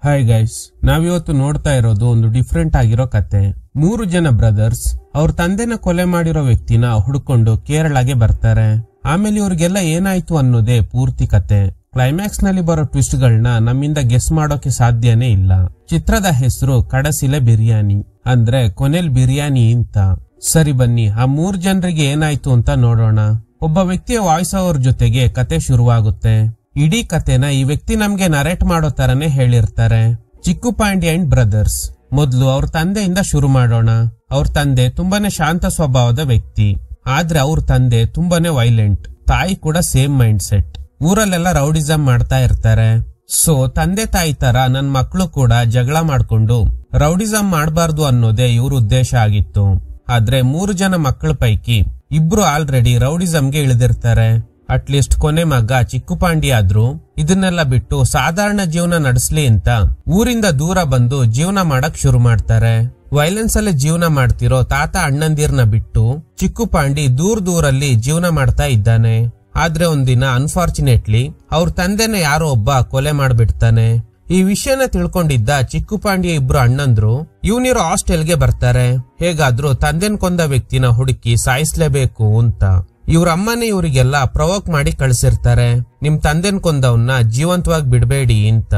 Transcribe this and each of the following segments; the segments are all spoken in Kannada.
ಹಾಯ್ ಗೈಸ್, ನಾವಿವತ್ತು ನೋಡ್ತಾ ಇರೋದು ಒಂದು ಡಿಫ್ರೆಂಟ್ ಆಗಿರೋ ಕತೆ. 3 ಜನ ಬ್ರದರ್ಸ್ ಅವ್ರ ತಂದೆನ ಕೊಲೆ ಮಾಡಿರೋ ವ್ಯಕ್ತಿನ ಹುಡ್ಕೊಂಡು ಕೇರಳಗೆ ಬರ್ತಾರೆ. ಆಮೇಲೆ ಇವ್ರಿಗೆಲ್ಲ ಏನಾಯ್ತು ಅನ್ನೋದೇ ಪೂರ್ತಿ ಕತೆ. ಕ್ಲೈಮ್ಯಾಕ್ಸ್ ನಲ್ಲಿ ಬರೋ ಟ್ವಿಸ್ಟ್ ಗಳನ್ನ ನಮ್ಮಿಂದ ಗೆಸ್ ಮಾಡೋಕೆ ಸಾಧ್ಯನೇ ಇಲ್ಲ. ಚಿತ್ರದ ಹೆಸರು ಕಡಸಿಲೆ ಬಿರಿಯಾನಿ, ಅಂದ್ರೆ ಕೊನೆಲ್ ಬಿರಿಯಾನಿ ಅಂತ. ಸರಿ ಬನ್ನಿ, ಆ 3 ಜನರಿಗೆ ಏನಾಯ್ತು ಅಂತ ನೋಡೋಣ. ಒಬ್ಬ ವ್ಯಕ್ತಿಯ ವಾಯ್ಸ್ ಓವರ್ ಜೊತೆಗೆ ಕತೆ ಶುರುವಾಗುತ್ತೆ. ಇಡೀ ಕತೆನ ಈ ವ್ಯಕ್ತಿ ನಮ್ಗೆ ನರೇಟ್ ಮಾಡೋ ತರನೇ ಹೇಳಿರ್ತಾರೆ. ಚಿಕ್ಕು ಪಾಂಡಿ ಅಂಡ್ ಬ್ರದರ್ಸ್. ಮೊದ್ಲು ಅವ್ರ ತಂದೆಯಿಂದ ಶುರು ಮಾಡೋಣ. ಅವ್ರ ತಂದೆ ತುಂಬಾನೇ ಶಾಂತ ಸ್ವಭಾವದ ವ್ಯಕ್ತಿ, ಆದ್ರೆ ಅವ್ರ ತಂದೆ ತುಂಬಾನೇ ವೈಲೆಂಟ್. ತಾಯಿ ಕೂಡ ಸೇಮ್ ಮೈಂಡ್ ಸೆಟ್. ಊರಲ್ಲೆಲ್ಲ ರೌಡಿಸಂ ಮಾಡ್ತಾ ಇರ್ತಾರೆ. ಸೊ ತಂದೆ ತಾಯಿ ತರ ನನ್ ಮಕ್ಳು ಕೂಡ ಜಗಳ ಮಾಡ್ಕೊಂಡು ರೌಡಿಸಂ ಮಾಡಬಾರ್ದು ಅನ್ನೋದೇ ಇವ್ರ ಉದ್ದೇಶ ಆಗಿತ್ತು. ಆದ್ರೆ 3 ಜನ ಮಕ್ಕಳ ಪೈಕಿ 2 ಆಲ್ರೆಡಿ ರೌಡಿಸಂಗೆ ಇಳಿದಿರ್ತಾರೆ. ಅಟ್ಲೀಸ್ಟ್ ಕೊನೆ ಮಗ ಚಿಕ್ಕು ಪಾಂಡಿ ಆದ್ರೂ ಇದನ್ನೆಲ್ಲ ಬಿಟ್ಟು ಸಾಧಾರಣ ಜೀವನ ನಡೆಸ್ಲಿ ಅಂತ ಊರಿಂದ ದೂರ ಬಂದು ಜೀವನ ಮಾಡಕ್ ಶುರು ಮಾಡ್ತಾರೆ. ವೈಲೆನ್ಸ್ ಅಲ್ಲೇ ಜೀವನ ಮಾಡ್ತಿರೋ ತಾತ ಅಣ್ಣಂದಿರ್ನ ಬಿಟ್ಟು ಚಿಕ್ಕು ಪಾಂಡಿ ದೂರಲ್ಲಿ ಜೀವನ ಮಾಡ್ತಾ ಇದ್ದಾನೆ. ಆದ್ರೆ ಒಂದಿನ ಅನ್ಫಾರ್ಚುನೇಟ್ಲಿ ಅವ್ರ ತಂದೆನ ಯಾರೋ ಒಬ್ಬ ಕೊಲೆ ಮಾಡ್ಬಿಡ್ತಾನೆ. ಈ ವಿಷಯನ ತಿಳ್ಕೊಂಡಿದ್ದ ಚಿಕ್ಕು ಪಾಂಡಿಯ 2 ಅಣ್ಣಂದ್ರು ಇವನಿರೋ ಹಾಸ್ಟೆಲ್ಗೆ ಬರ್ತಾರೆ. ಹೇಗಾದ್ರೂ ತಂದೆನ್ ಕೊಂದ ವ್ಯಕ್ತಿನ ಹುಡುಕಿ ಸಾಯಿಸ್ಲೇಬೇಕು ಅಂತ. ಇವ್ರ ಅಮ್ಮನೇ ಇವರಿಗೆಲ್ಲ ಪ್ರವೋಕ್ ಮಾಡಿ ಕಳ್ಸಿರ್ತಾರೆ, ನಿಮ್ ತಂದೆನ್ ಕೊಂದವನ್ನ ಜೀವಂತವಾಗಿ ಬಿಡಬೇಡಿ ಅಂತ.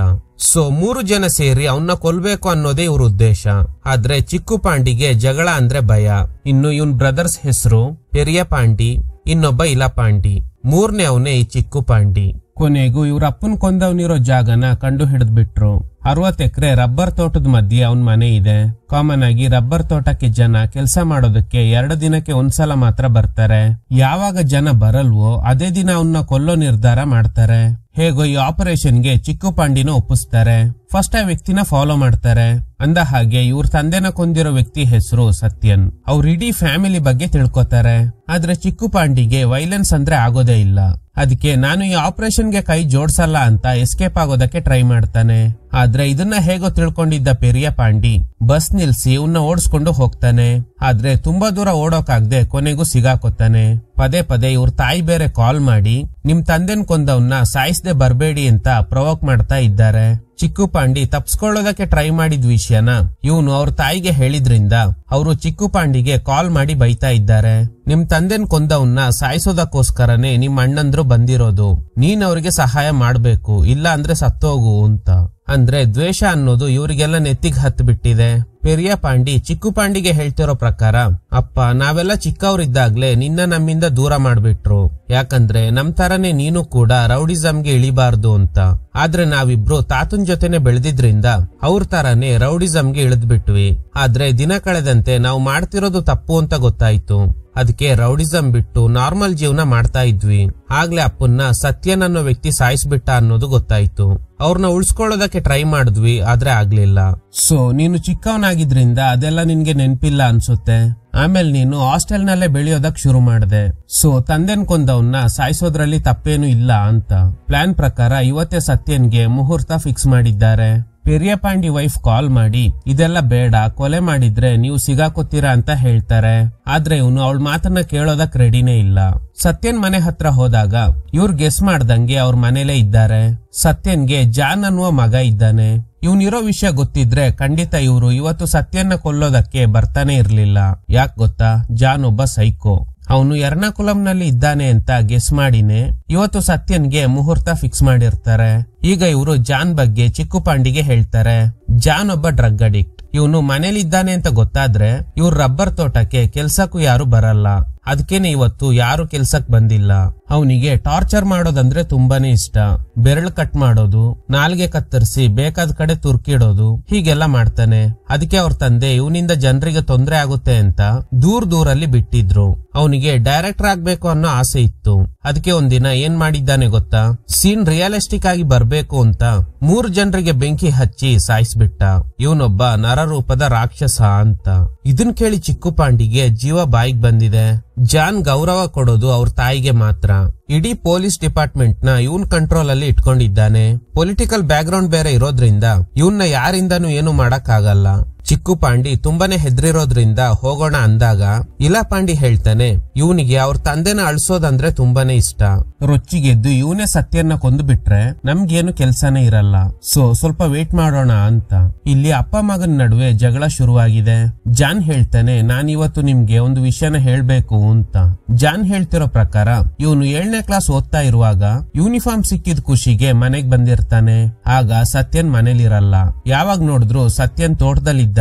ಸೊ 3 ಜನ ಸೇರಿ ಅವನ್ನ ಕೊಲ್ಬೇಕು ಅನ್ನೋದೇ ಇವ್ರ ಉದ್ದೇಶ. ಆದ್ರೆ ಚಿಕ್ಕು ಪಾಂಡಿಗೆ ಜಗಳ ಅಂದ್ರೆ ಭಯ. ಇನ್ನು ಇವನ್ ಬ್ರದರ್ಸ್ ಹೆಸರು ಪೆರಿಯ ಪಾಂಡಿ, ಇನ್ನೊಬ್ಬ ಇಲಾ ಪಾಂಡಿ. 3ನೇ ಅವನೇ ಈ ಚಿಕ್ಕು ಪಾಂಡಿ. ಕೊನೆಗೂ ಇವ್ರ ಅಪ್ಪನ್ ಕೊಂದವನಿರೋ ಜಾಗನ ಕಂಡು ಹಿಡಿದ್ಬಿಟ್ರು. 60 ಎಕರೆ ರಬ್ಬರ್ ತೋಟದ ಮಧ್ಯೆ ಅವನ್ ಮನೆ ಇದೆ. ಕಾಮನ್ ಆಗಿ ರಬ್ಬರ್ ತೋಟಕ್ಕೆ ಜನ ಕೆಲಸ ಮಾಡೋದಕ್ಕೆ 2 ದಿನಕ್ಕೆ ಒಂದ್ಸಲ ಮಾತ್ರ ಬರ್ತಾರೆ. ಯಾವಾಗ ಜನ ಬರಲ್ವೋ ಅದೇ ದಿನ ಅವನ್ನ ಕೊಲ್ಲೋ ನಿರ್ಧಾರ ಮಾಡ್ತಾರೆ. ಹೇಗೋ ಈ ಆಪರೇಷನ್ಗೆ ಚಿಕ್ಕು ಪಾಂಡಿನ ಒಪ್ಪಿಸ್ತಾರೆ. ಫಸ್ಟ್ ಆ ವ್ಯಕ್ತಿನ ಫಾಲೋ ಮಾಡ್ತಾರೆ. ಅಂದ ಹಾಗೆ ಇವ್ರ ತಂದೆನ ಕೊಂದಿರೋ ವ್ಯಕ್ತಿ ಹೆಸರು ಸತ್ಯನ್. ಅವ್ರ ಇಡೀ ಫ್ಯಾಮಿಲಿ ಬಗ್ಗೆ ತಿಳ್ಕೊತಾರೆ. ಆದ್ರೆ ಚಿಕ್ಕು ಪಾಂಡಿಗೆ ವೈಲೆನ್ಸ್ ಅಂದ್ರೆ ಆಗೋದೇ ಇಲ್ಲ. ಅದಕ್ಕೆ ನಾನು ಈ ಆಪರೇಷನ್ಗೆ ಕೈ ಜೋಡ್ಸಲ್ಲ ಅಂತ ಎಸ್ಕೇಪ್ ಆಗೋದಕ್ಕೆ ಟ್ರೈ ಮಾಡ್ತಾನೆ. ಆದ್ರೆ ಇದನ್ನ ಹೇಗೋ ತಿಳ್ಕೊಂಡಿದ್ದ ಪೆರಿಯ ಪಾಂಡಿ ಬಸ್ ನಿಲ್ಸಿ ಇವನ್ನ ಓಡಿಸ್ಕೊಂಡು ಹೋಗ್ತಾನೆ. ಆದ್ರೆ ತುಂಬಾ ದೂರ ಓಡೋಕಾಗ್ದೆ ಕೊನೆಗೂ ಸಿಗಾಕೊತಾನೆ. ಪದೇ ಪದೇ ಇವ್ರ ತಾಯಿ ಬೇರೆ ಕಾಲ್ ಮಾಡಿ ನಿಮ್ ತಂದೆನ್ ಕೊಂದವನ್ನ ಸಾಯಿಸದೆ ಬರ್ಬೇಡಿ ಅಂತ ಪ್ರವೋಕ್ ಮಾಡ್ತಾ ಇದ್ದಾರೆ. ಚಿಕ್ಕು ಪಾಂಡಿ ತಪ್ಸ್ಕೊಳ್ಳೋದಕ್ಕೆ ಟ್ರೈ ಮಾಡಿದ ವಿಷಯನ ಇವನು ಅವ್ರ ತಾಯಿಗೆ ಹೇಳಿದ್ರಿಂದ ಅವರು ಚಿಕ್ಕು ಪಾಂಡಿಗೆ ಕಾಲ್ ಮಾಡಿ ಬೈತಾ ಇದ್ದಾರೆ. ನಿಮ್ ತಂದೆನ್ ಕೊಂದವನ್ನ ಸಾಯಿಸೋದಕ್ಕೋಸ್ಕರನೇ ನಿಮ್ ಅಣ್ಣಂದ್ರು ಬಂದಿರೋದು, ನೀನ್ ಅವ್ರಿಗೆ ಸಹಾಯ ಮಾಡ್ಬೇಕು, ಇಲ್ಲ ಅಂದ್ರೆ ಸತ್ತೋಗು ಅಂತ. ಅಂದ್ರೆ ದ್ವೇಷ ಅನ್ನೋದು ಇವರಿಗೆಲ್ಲ ನೆತ್ತಿಗೆ ಹತ್ತು ಬಿಟ್ಟಿದೆ. ಪೆರಿಯ ಪಾಂಡಿ ಚಿಕ್ಕು ಪಾಂಡಿಗೆ ಹೇಳ್ತಿರೋ ಪ್ರಕಾರ, ಅಪ್ಪ ನಾವೆಲ್ಲ ಚಿಕ್ಕವರಿದ್ದಾಗ್ಲೇ ನಿನ್ನ ನಮ್ಮಿಂದ ದೂರ ಮಾಡ್ಬಿಟ್ರು. ಯಾಕಂದ್ರೆ ನಮ್ ತರನೇ ನೀನು ಕೂಡ ರೌಡಿಸಂಗೆ ಇಳಿಬಾರ್ದು ಅಂತ. ಆದ್ರೆ ನಾವಿಬ್ರು ತಾತನ್ ಜೊತೆನೆ ಬೆಳೆದಿದ್ರಿಂದ ಅವ್ರ ತರಾನೇ ರೌಡಿಸಂಗೆ ಇಳಿದ್ಬಿಟ್ವಿ. ಆದ್ರೆ ದಿನ ಕಳೆದಂತೆ ನಾವು ಮಾಡ್ತಿರೋದು ತಪ್ಪು ಅಂತ ಗೊತ್ತಾಯ್ತು. ಅದಕ್ಕೆ ರೌಡಿಸಂ ಬಿಟ್ಟು ನಾರ್ಮಲ್ ಜೀವನ ಮಾಡ್ತಾ ಇದ್ವಿ. ಆಗ್ಲೇ ಅಪ್ಪನ್ನ ಸತ್ಯನ್ ಅನ್ನೋ ವ್ಯಕ್ತಿ ಸಾಯಿಸ್ಬಿಟ್ಟ ಅನ್ನೋದು ಗೊತ್ತಾಯ್ತು. ಅವ್ರನ್ನ ಉಳ್ಸ್ಕೊಳ್ಳೋದಕ್ಕೆ ಟ್ರೈ ಮಾಡಿದ್ವಿ, ಆದ್ರೆ ಆಗ್ಲಿಲ್ಲ. ಸೊ ನೀನು ಚಿಕ್ಕವನಾಗಿದ್ರಿಂದ ಅದೆಲ್ಲ ನಿನ್ಗೆ ನೆನ್ಪಿಲ್ಲ ಅನ್ಸುತ್ತೆ. ಆಮೇಲೆ ನೀನು ಹಾಸ್ಟೆಲ್ ನಲ್ಲೇ ಬೆಳೆಯೋದಕ್ ಶುರು ಮಾಡಿದೆ. ಸೊ ತಂದೆನ್ ಕೊಂದವನ್ನ ಸಾಯಿಸೋದ್ರಲ್ಲಿ ತಪ್ಪೇನು ಇಲ್ಲ ಅಂತ. ಪ್ಲಾನ್ ಪ್ರಕಾರ ಇವತ್ತೇ ಸತ್ಯನ್ಗೆ ಮುಹೂರ್ತ ಫಿಕ್ಸ್ ಮಾಡಿದ್ದಾರೆ. ಪೆರಿಯ ಪಾಂಡಿ ವೈಫ್ ಕಾಲ್ ಮಾಡಿ ಇದೆಲ್ಲ ಬೇಡ, ಕೊಲೆ ಮಾಡಿದ್ರೆ ನೀವು ಸಿಗಾಕೋತೀರಾ ಅಂತ ಹೇಳ್ತಾರೆ. ಆದ್ರೆ ಇವನು ಅವಳ ಮಾತನ್ನ ಕೇಳೋದಕ್ ರೆಡಿನೇ ಇಲ್ಲ. ಸತ್ಯನ್ ಮನೆ ಹತ್ರ ಹೋದಾಗ ಇವ್ರು ಗೆಸ್ ಮಾಡ್ದಂಗೆ ಅವ್ರ ಮನೇಲೇ ಇದ್ದಾರೆ. ಸತ್ಯನ್ಗೆ ಜಾನ್ ಅನ್ನುವ ಮಗ ಇದ್ದಾನೆ. ಇವನಿರೋ ವಿಷಯ ಗೊತ್ತಿದ್ರೆ ಖಂಡಿತ ಇವ್ರು ಇವತ್ತು ಸತ್ಯನ್ನ ಕೊಲ್ಲೋದಕ್ಕೆ ಬರ್ತಾನೆ ಇರ್ಲಿಲ್ಲ. ಯಾಕೆ ಗೊತ್ತಾ, ಜಾನ್ ಒಬ್ಬ ಸೈಕೋ. ಅವನು ಎರ್ನಾಕುಲಂನಲ್ಲಿ ಇದ್ದಾನೆ ಅಂತ ಗೆಸ್ ಮಾಡಿನೇ ಇವತ್ತು ಸತ್ಯನ್ಗೆ ಮುಹೂರ್ತ ಫಿಕ್ಸ್ ಮಾಡಿರ್ತಾರೆ. ಈಗ ಇವರು ಜಾನ್ ಬಗ್ಗೆ ಚಿಕ್ಕು ಪಾಂಡಿಗೆ ಹೇಳ್ತಾರೆ. ಜಾನ್ ಒಬ್ಬ ಡ್ರಗ್ ಅಡಿಕ್ಟ್. ಇವನು ಮನೇಲಿ ಇದ್ದಾನೆ ಅಂತ ಗೊತ್ತಾದ್ರೆ ಇವ್ರ ರಬ್ಬರ್ ತೋಟಕ್ಕೆ ಕೆಲ್ಸಕ್ಕೂ ಯಾರು ಬರಲ್ಲ. ಅದಕ್ಕೇನೆ ಇವತ್ತು ಯಾರು ಕೆಲ್ಸಕ್ ಬಂದಿಲ್ಲ. ಅವನಿಗೆ ಟಾರ್ಚರ್ ಮಾಡೋದಂದ್ರೆ ತುಂಬಾನೇ ಇಷ್ಟ. ಬೆರಳು ಕಟ್ ಮಾಡೋದು, ನಾಲ್ಗೆ ಕತ್ತರಿಸಿ ಬೇಕಾದ ಕಡೆ ತುರ್ಕಿಡೋದು, ಹೀಗೆಲ್ಲ ಮಾಡ್ತಾನೆ. ಅದಕ್ಕೆ ಅವ್ರ ತಂದೆ ಇವನಿಂದ ಜನರಿಗೆ ತೊಂದರೆ ಆಗುತ್ತೆ ಅಂತ ದೂರಲ್ಲಿ ಬಿಟ್ಟಿದ್ರು. ಅವನಿಗೆ ಡೈರೆಕ್ಟರ್ ಆಗ್ಬೇಕು ಅನ್ನೋ ಆಸೆ ಇತ್ತು. ಅದಕ್ಕೆ ಒಂದಿನ ಏನ್ ಮಾಡಿದ್ದಾನೆ ಗೊತ್ತಾ, ಸೀನ್ ರಿಯಲಿಸ್ಟಿಕ್ ಆಗಿ ಬರ್ಬೇಕು ಅಂತ 3 ಜನರಿಗೆ ಬೆಂಕಿ ಹಚ್ಚಿ ಸಾಯಿಸ್ಬಿಟ್ಟ. ಇವನೊಬ್ಬ ನರರೂಪದ ರಾಕ್ಷಸ ಅಂತ. ಇದನ್ ಕೇಳಿ ಚಿಕ್ಕು ಪಾಂಡಿಗೆ ಜೀವ ಬಾಯಿಗೆ ಬಂದಿದೆ. ಜಾನ್ ಗೌರವ ಕೊಡೋದು ಅವ್ರ ತಾಯಿಗೆ ಮಾತ್ರ. ಇಡೀ ಪೊಲೀಸ್ ಡಿಪಾರ್ಟ್ಮೆಂಟ್ ನ ಇವನ್ ಕಂಟ್ರೋಲ್ ಅಲ್ಲಿ ಇಟ್ಕೊಂಡಿದ್ದಾನೆ. ಪೊಲಿಟಿಕಲ್ ಬ್ಯಾಕ್ ಗ್ರೌಂಡ್ ಬೇರೆ ಇರೋದ್ರಿಂದ ಇವನ್ನ ಯಾರಿಂದನೂ ಏನು ಮಾಡಕ್ ಆಗಲ್ಲ. ಚಿಕ್ಕು ಪಾಂಡಿ ತುಂಬಾನೇ ಹೆದರಿರೋದ್ರಿಂದ ಹೋಗೋಣ ಅಂದಾಗ ಇಲಾ ಪಾಂಡಿ ಹೇಳ್ತಾನೆ ಇವನಿಗೆ ಅವ್ರ ತಂದೆನ ಅಳ್ಸೋದಂದ್ರೆ ತುಂಬಾನೇ ಇಷ್ಟ. ರೊಚ್ಚಿಗೆದ್ದು ಇವನೇ ಸತ್ಯನ್ನ ಕೊಂದು ಬಿಟ್ರೆ ನಮ್ಗೇನು ಕೆಲ್ಸನೇ ಇರಲ್ಲ, ಸೊ ಸ್ವಲ್ಪ ವೇಟ್ ಮಾಡೋಣ ಅಂತ. ಇಲ್ಲಿ ಅಪ್ಪ ಮಗನ ನಡುವೆ ಜಗಳ ಶುರುವಾಗಿದೆ. ಜಾನ್ ಹೇಳ್ತಾನೆ ನಾನ್ ಇವತ್ತು ನಿಮ್ಗೆ ಒಂದು ವಿಷಯನ ಹೇಳ್ಬೇಕು ಅಂತ. ಜಾನ್ ಹೇಳ್ತಿರೋ ಪ್ರಕಾರ ಇವನು 7ನೇ ಕ್ಲಾಸ್ ಓದ್ತಾ ಇರುವಾಗ ಯೂನಿಫಾರ್ಮ್ ಸಿಕ್ಕಿದ ಖುಷಿಗೆ ಮನೆಗ್ ಬಂದಿರ್ತಾನೆ. ಆಗ ಸತ್ಯನ್ ಮನೇಲಿರಲ್ಲ. ಯಾವಾಗ ನೋಡಿದ್ರು ಸತ್ಯನ್ ತೋಟದಲ್ಲಿದ್ದ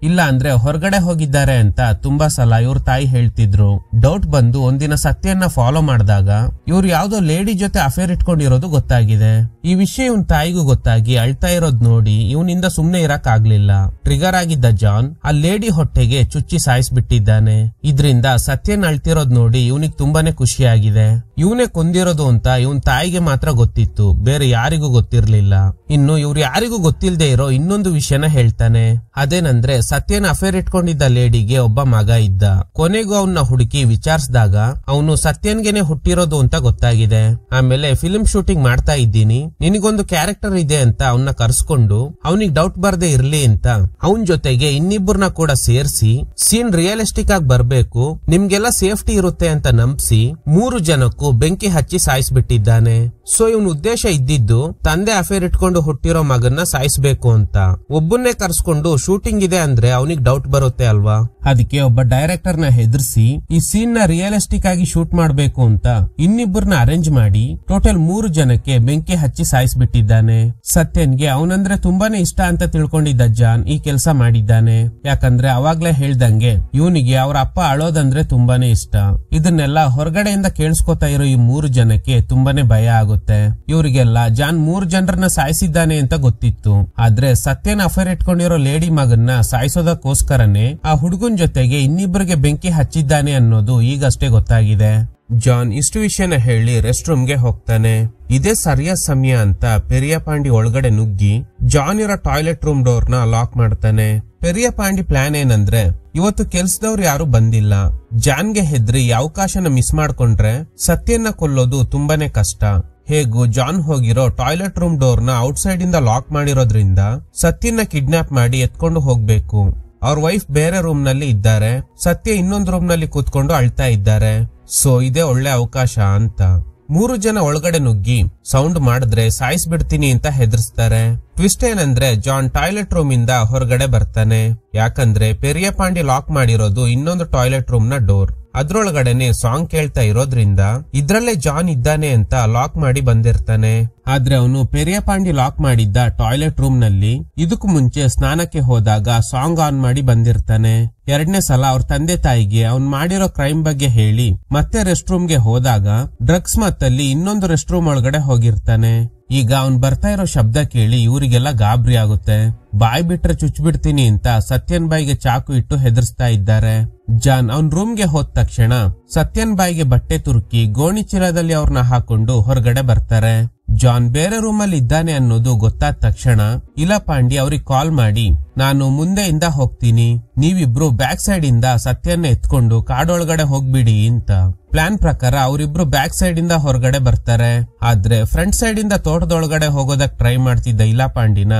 ಇಲ್ಲ ಅಂದ್ರೆ ಹೊರಗಡೆ ಹೋಗಿದ್ದಾರೆ ಅಂತ ತುಂಬಾ ಸಲ ಇವ್ರ ತಾಯಿ ಹೇಳ್ತಿದ್ರು. ಡೌಟ್ ಬಂದು ಒಂದಿನ ಸತ್ಯನ್ನ ಫಾಲೋ ಮಾಡಿದಾಗ ಇವ್ರು ಯಾವ್ದೋ ಲೇಡಿ ಜೊತೆ ಅಫೇರ್ ಇಟ್ಕೊಂಡಿರೋದು ಗೊತ್ತಾಗಿದೆ. ಈ ವಿಷಯ ಇವನ್ ತಾಯಿಗೂ ಗೊತ್ತಾಗಿ ಅಳ್ತಾ ಇರೋದ್ ನೋಡಿ ಇವನಿಂದ ಸುಮ್ನೆ ಇರಕ್ ಆಗ್ಲಿಲ್ಲ. ಟ್ರಿಗರ್ ಆಗಿದ್ದ ಜಾನ್ ಆ ಲೇಡಿ ಹೊಟ್ಟೆಗೆ ಚುಚ್ಚಿ ಸಾಯಿಸ್ಬಿಟ್ಟಿದ್ದಾನೆ. ಇದ್ರಿಂದ ಸತ್ಯನ್ ಅಳ್ತಿರೋದ್ ನೋಡಿ ಇವನಿಗೆ ತುಂಬಾನೇ ಖುಷಿಯಾಗಿದೆ. ಇವನೇ ಕೊಂದಿರೋದು ಅಂತ ಇವನ್ ತಾಯಿಗೆ ಮಾತ್ರ ಗೊತ್ತಿತ್ತು, ಬೇರೆ ಯಾರಿಗೂ ಗೊತ್ತಿರ್ಲಿಲ್ಲ. ಇನ್ನು ಇವ್ರು ಯಾರಿಗೂ ಗೊತ್ತಿಲ್ಲದೆ ಇರೋ ಇನ್ನೊಂದು ವಿಷಯನ ಹೇಳ್ತಾನೆ. ಅದೇನಂದ್ರೆ ಸತ್ಯನ ಅಫೇರ್ ಇಟ್ಕೊಂಡಿದ್ದ ಲೇಡಿಗೆ ಒಬ್ಬ ಮಗ ಇದ್ದ. ಕೊನೆಗೂ ಅವನ್ನ ಹುಡುಕಿ ವಿಚಾರಿಸಿದಾಗ ಅವನು ಸತ್ಯನ್ಗೆನೆ ಹುಟ್ಟಿರೋದು ಅಂತ ಗೊತ್ತಾಗಿದೆ. ಆಮೇಲೆ ಫಿಲ್ಮ್ ಶೂಟಿಂಗ್ ಮಾಡ್ತಾ ಇದ್ದೀನಿ, ನಿನಗೊಂದು ಕ್ಯಾರೆಕ್ಟರ್ ಇದೆ ಅಂತ ಅವನ್ನ ಕರ್ಸ್ಕೊಂಡು ಅವನಿಗೆ ಡೌಟ್ ಬರ್ದೇ ಇರ್ಲಿ ಅಂತ ಅವನ್ ಜೊತೆಗೆ ಇನ್ನಿಬ್ಬರನ್ನ ಕೂಡ ಸೇರಿಸಿ ಸೀನ್ ರಿಯಲಿಸ್ಟಿಕ್ ಆಗಿ ಬರ್ಬೇಕು, ನಿಮ್ಗೆಲ್ಲ ಸೇಫ್ಟಿ ಇರುತ್ತೆ ಅಂತ ನಂಬಿಸಿ 3 ಜನಕ್ಕೂ ಬೆಂಕಿ ಹಚ್ಚಿ ಸಾಯಿಸ್ಬಿಟ್ಟಿದ್ದಾನೆ. ಸೊ ಇವನ್ ಉದ್ದೇಶ ಇದ್ದಿದ್ದು ತಂದೆ ಅಫೇರ್ ಇಟ್ಕೊಂಡು ಹುಟ್ಟಿರೋ ಮಗನ್ನ ಸಾಯಿಸ್ಬೇಕು ಅಂತ. ಒಬ್ಬನ್ನೇ ಕರ್ಸ್ಕೊಂಡು ಶೂಟಿಂಗ್ ಇದೆ ಅಂದ್ರೆ ಅವನಿಗೆ ಡೌಟ್ ಬರುತ್ತೆ ಅಲ್ವಾ. ಅದಕ್ಕೆ ಒಬ್ಬ ಡೈರೆಕ್ಟರ್ ನ ಹೆದರ್ಸಿ ಈ ಸೀನ್ ನ ರಿಯಲಿಸ್ಟಿಕ್ ಆಗಿ ಶೂಟ್ ಮಾಡ್ಬೇಕು ಅಂತ ಇನ್ನಿಬ್ಬರನ್ನ ಅರೇಂಜ್ ಮಾಡಿ ಟೋಟಲ್ 3 ಜನಕ್ಕೆ ಬೆಂಕಿ ಹಚ್ಚಿ ಸಾಯಿಸ್ಬಿಟ್ಟಿದ್ದಾನೆ. ಸತ್ಯನ್ಗೆ ಅವನಂದ್ರೆ ತುಂಬಾನೇ ಇಷ್ಟ ಅಂತ ತಿಳ್ಕೊಂಡಿದ್ದ ಜಾನ್ ಈ ಕೆಲಸ ಮಾಡಿದ್ದಾನೆ. ಯಾಕಂದ್ರೆ ಅವಾಗ್ಲೇ ಹೇಳ್ದಂಗೆ ಇವನಿಗೆ ಅವ್ರ ಅಪ್ಪ ಅಳೋದಂದ್ರೆ ತುಂಬಾನೇ ಇಷ್ಟ. ಇದನ್ನೆಲ್ಲ ಹೊರಗಡೆಯಿಂದ ಕೇಳಿಸ್ಕೊತಾ ಇರೋ ಈ 3 ಜನಕ್ಕೆ ತುಂಬಾನೇ ಭಯ ಆಗುತ್ತೆ. ಇವರಿಗೆಲ್ಲ ಜಾನ್ 3 ಜನರನ್ನ ಸಾಯಿಸಿದ್ದಾನೆ ಅಂತ ಗೊತ್ತಿತ್ತು. ಆದ್ರೆ ಸತ್ಯನ ಅಫೇರ್ ಇಟ್ಕೊಂಡಿರೋ ಲೇಡಿ ಮಗನ್ನ ಸಾಯಿಸೋದಕ್ಕೋಸ್ಕರನೇ ಆ ಹುಡುಗನ್ ಜೊತೆಗೆ ಇನ್ನಿಬ್ಬರಿಗೆ ಬೆಂಕಿ ಹಚ್ಚಿದ್ದಾನೆ ಅನ್ನೋದು ಈಗಷ್ಟೇ ಗೊತ್ತಾಗಿದೆ. ಜಾನ್ ಇಷ್ಟು ವಿಷಯನ ಹೇಳಿ ರೆಸ್ಟ್ ರೂಮ್ಗೆ ಹೋಗ್ತಾನೆ. ಇದೇ ಸರಿಯಾದ ಸಮಯ ಅಂತ ಪೆರಿಯ ಪಾಂಡಿ ಒಳಗಡೆ ನುಗ್ಗಿ ಜಾನ್ ಇರೋ ಟಾಯ್ಲೆಟ್ ರೂಮ್ ಡೋರ್ ನ ಲಾಕ್ ಮಾಡ್ತಾನೆ. ಪೆರಿಯ ಪಾಂಡಿ ಪ್ಲಾನ್ ಏನಂದ್ರೆ ಇವತ್ತು ಕೆಲ್ಸದವ್ರು ಯಾರು ಬಂದಿಲ್ಲ. ಜಾನ್ಗೆ ಹೆದ್ರಿ ಈ ಅವಕಾಶನ ಮಿಸ್ ಮಾಡ್ಕೊಂಡ್ರೆ ಸತ್ಯನ್ನ ಕೊಲ್ಲೋದು ತುಂಬಾನೇ ಕಷ್ಟ. ಹೇಗೂ ಜಾನ್ ಹೋಗಿರೋ ಟಾಯ್ಲೆಟ್ ರೂಮ್ ಡೋರ್ ನ ಔಟ್ಸೈಡ್ ಇಂದ ಲಾಕ್ ಮಾಡಿರೋದ್ರಿಂದ ಸತ್ಯನ ಕಿಡ್ನಾಪ್ ಮಾಡಿ ಎತ್ಕೊಂಡು ಹೋಗ್ಬೇಕು. ಅವ್ರ ವೈಫ್ ಬೇರೆ ರೂಮ್ ನಲ್ಲಿ ಇದ್ದಾರೆ, ಸತ್ಯ ಇನ್ನೊಂದು ರೂಮ್ ನಲ್ಲಿ ಕೂತ್ಕೊಂಡು ಅಳ್ತಾ ಇದ್ದಾರೆ. ಸೊ ಇದೇ ಒಳ್ಳೆ ಅವಕಾಶ ಅಂತ 3 ಜನ ಒಳಗಡೆ ನುಗ್ಗಿ ಸೌಂಡ್ ಮಾಡಿದ್ರೆ ಸಾಯಿಸ್ಬಿಡ್ತೀನಿ ಅಂತ ಹೆದರ್ಸ್ತಾರೆ. ಟ್ವಿಸ್ಟ್ ಏನಂದ್ರೆ ಜಾನ್ ಟಾಯ್ಲೆಟ್ ರೂಮ್ ಇಂದ ಹೊರಗಡೆ ಬರ್ತಾನೆ. ಯಾಕಂದ್ರೆ ಪೆರಿಯ ಪಾಂಡಿ ಲಾಕ್ ಮಾಡಿರೋದು ಇನ್ನೊಂದು ಟಾಯ್ಲೆಟ್ ರೂಮ್ ನ ಡೋರ್. ಅದ್ರೊಳಗಡೆನೆ ಸಾಂಗ್ ಕೇಳ್ತಾ ಇರೋದ್ರಿಂದ ಇದ್ರಲ್ಲೇ ಜಾನ್ ಇದ್ದಾನೆ ಅಂತ ಲಾಕ್ ಮಾಡಿ ಬಂದಿರ್ತಾನೆ. ಆದ್ರೆ ಅವನು ಪೆರಿಯ ಪಾಂಡಿ ಲಾಕ್ ಮಾಡಿದ್ದ ಟಾಯ್ಲೆಟ್ ರೂಮ್ ನಲ್ಲಿ ಇದಕ್ಕೂ ಮುಂಚೆ ಸ್ನಾನಕ್ಕೆ ಹೋದಾಗ ಸಾಂಗ್ ಆನ್ ಮಾಡಿ ಬಂದಿರ್ತಾನೆ. 2ನೇ ಸಲ ಅವ್ರ ತಂದೆ ತಾಯಿಗೆ ಅವ್ನ್ ಮಾಡಿರೋ ಕ್ರೈಮ್ ಬಗ್ಗೆ ಹೇಳಿ ಮತ್ತೆ ರೆಸ್ಟ್ ರೂಮ್ಗೆ ಹೋದಾಗ ಡ್ರಗ್ಸ್ ಮತ್ತಲ್ಲಿ ಇನ್ನೊಂದು ರೆಸ್ಟ್ ರೂಮ್ ಒಳಗಡೆ ಹೋಗಿರ್ತಾನೆ. ಈಗ ಅವ್ನ್ ಬರ್ತಾ ಇರೋ ಶಬ್ದ ಕೇಳಿ ಇವರಿಗೆಲ್ಲ ಗಾಬರಿ ಆಗುತ್ತೆ. ಬಾಯ್ ಬಿಟ್ರೆ ಚುಚ್ಬಿಡ್ತೀನಿ ಅಂತ ಸತ್ಯನ್ ಬಾಯಿಗೆ ಚಾಕು ಇಟ್ಟು ಹೆದರ್ಸ್ತಾ ಇದ್ದಾರೆ. ಜಾನ್ ಅವನ್ ರೂಮ್ಗೆ ಹೋದ ತಕ್ಷಣ ಸತ್ಯನ್ ಬಾಯಿಗೆ ಬಟ್ಟೆ ತುರುಕಿ ಗೋಣಿ ಚೀಲದಲ್ಲಿ ಅವ್ರನ್ನ ಹಾಕೊಂಡು ಹೊರಗಡೆ ಬರ್ತಾರೆ. ಜಾನ್ ಬೇರೆ ರೂಮಲ್ಲಿ ಇದ್ದಾನೆ ಅನ್ನೋದು ಗೊತ್ತಾದ ತಕ್ಷಣ ಇಲಾ ಪಾಂಡಿ ಅವ್ರಿಗೆ ಕಾಲ್ ಮಾಡಿ ನಾನು ಮುಂದೆಯಿಂದ ಹೋಗ್ತೀನಿ, ನೀವಿಬ್ರು ಬ್ಯಾಕ್ ಸೈಡ್ ಇಂದ ಸತ್ಯನ್ನ ಎತ್ಕೊಂಡು ಕಾಡೊಳಗಡೆ ಹೋಗ್ಬಿಡಿ ಅಂತ. ಪ್ಲಾನ್ ಪ್ರಕಾರ ಅವರಿಬ್ರು ಬ್ಯಾಕ್ ಸೈಡ್ ಇಂದ ಹೊರಗಡೆ ಬರ್ತಾರೆ. ಆದ್ರೆ ಫ್ರಂಟ್ ಸೈಡ್ ಇಂದ ತೋಟದೊಳಗಡೆ ಹೋಗೋದಕ್ ಟ್ರೈ ಮಾಡ್ತಿದ್ದ ಇಲಾ ಪಾಂಡಿನ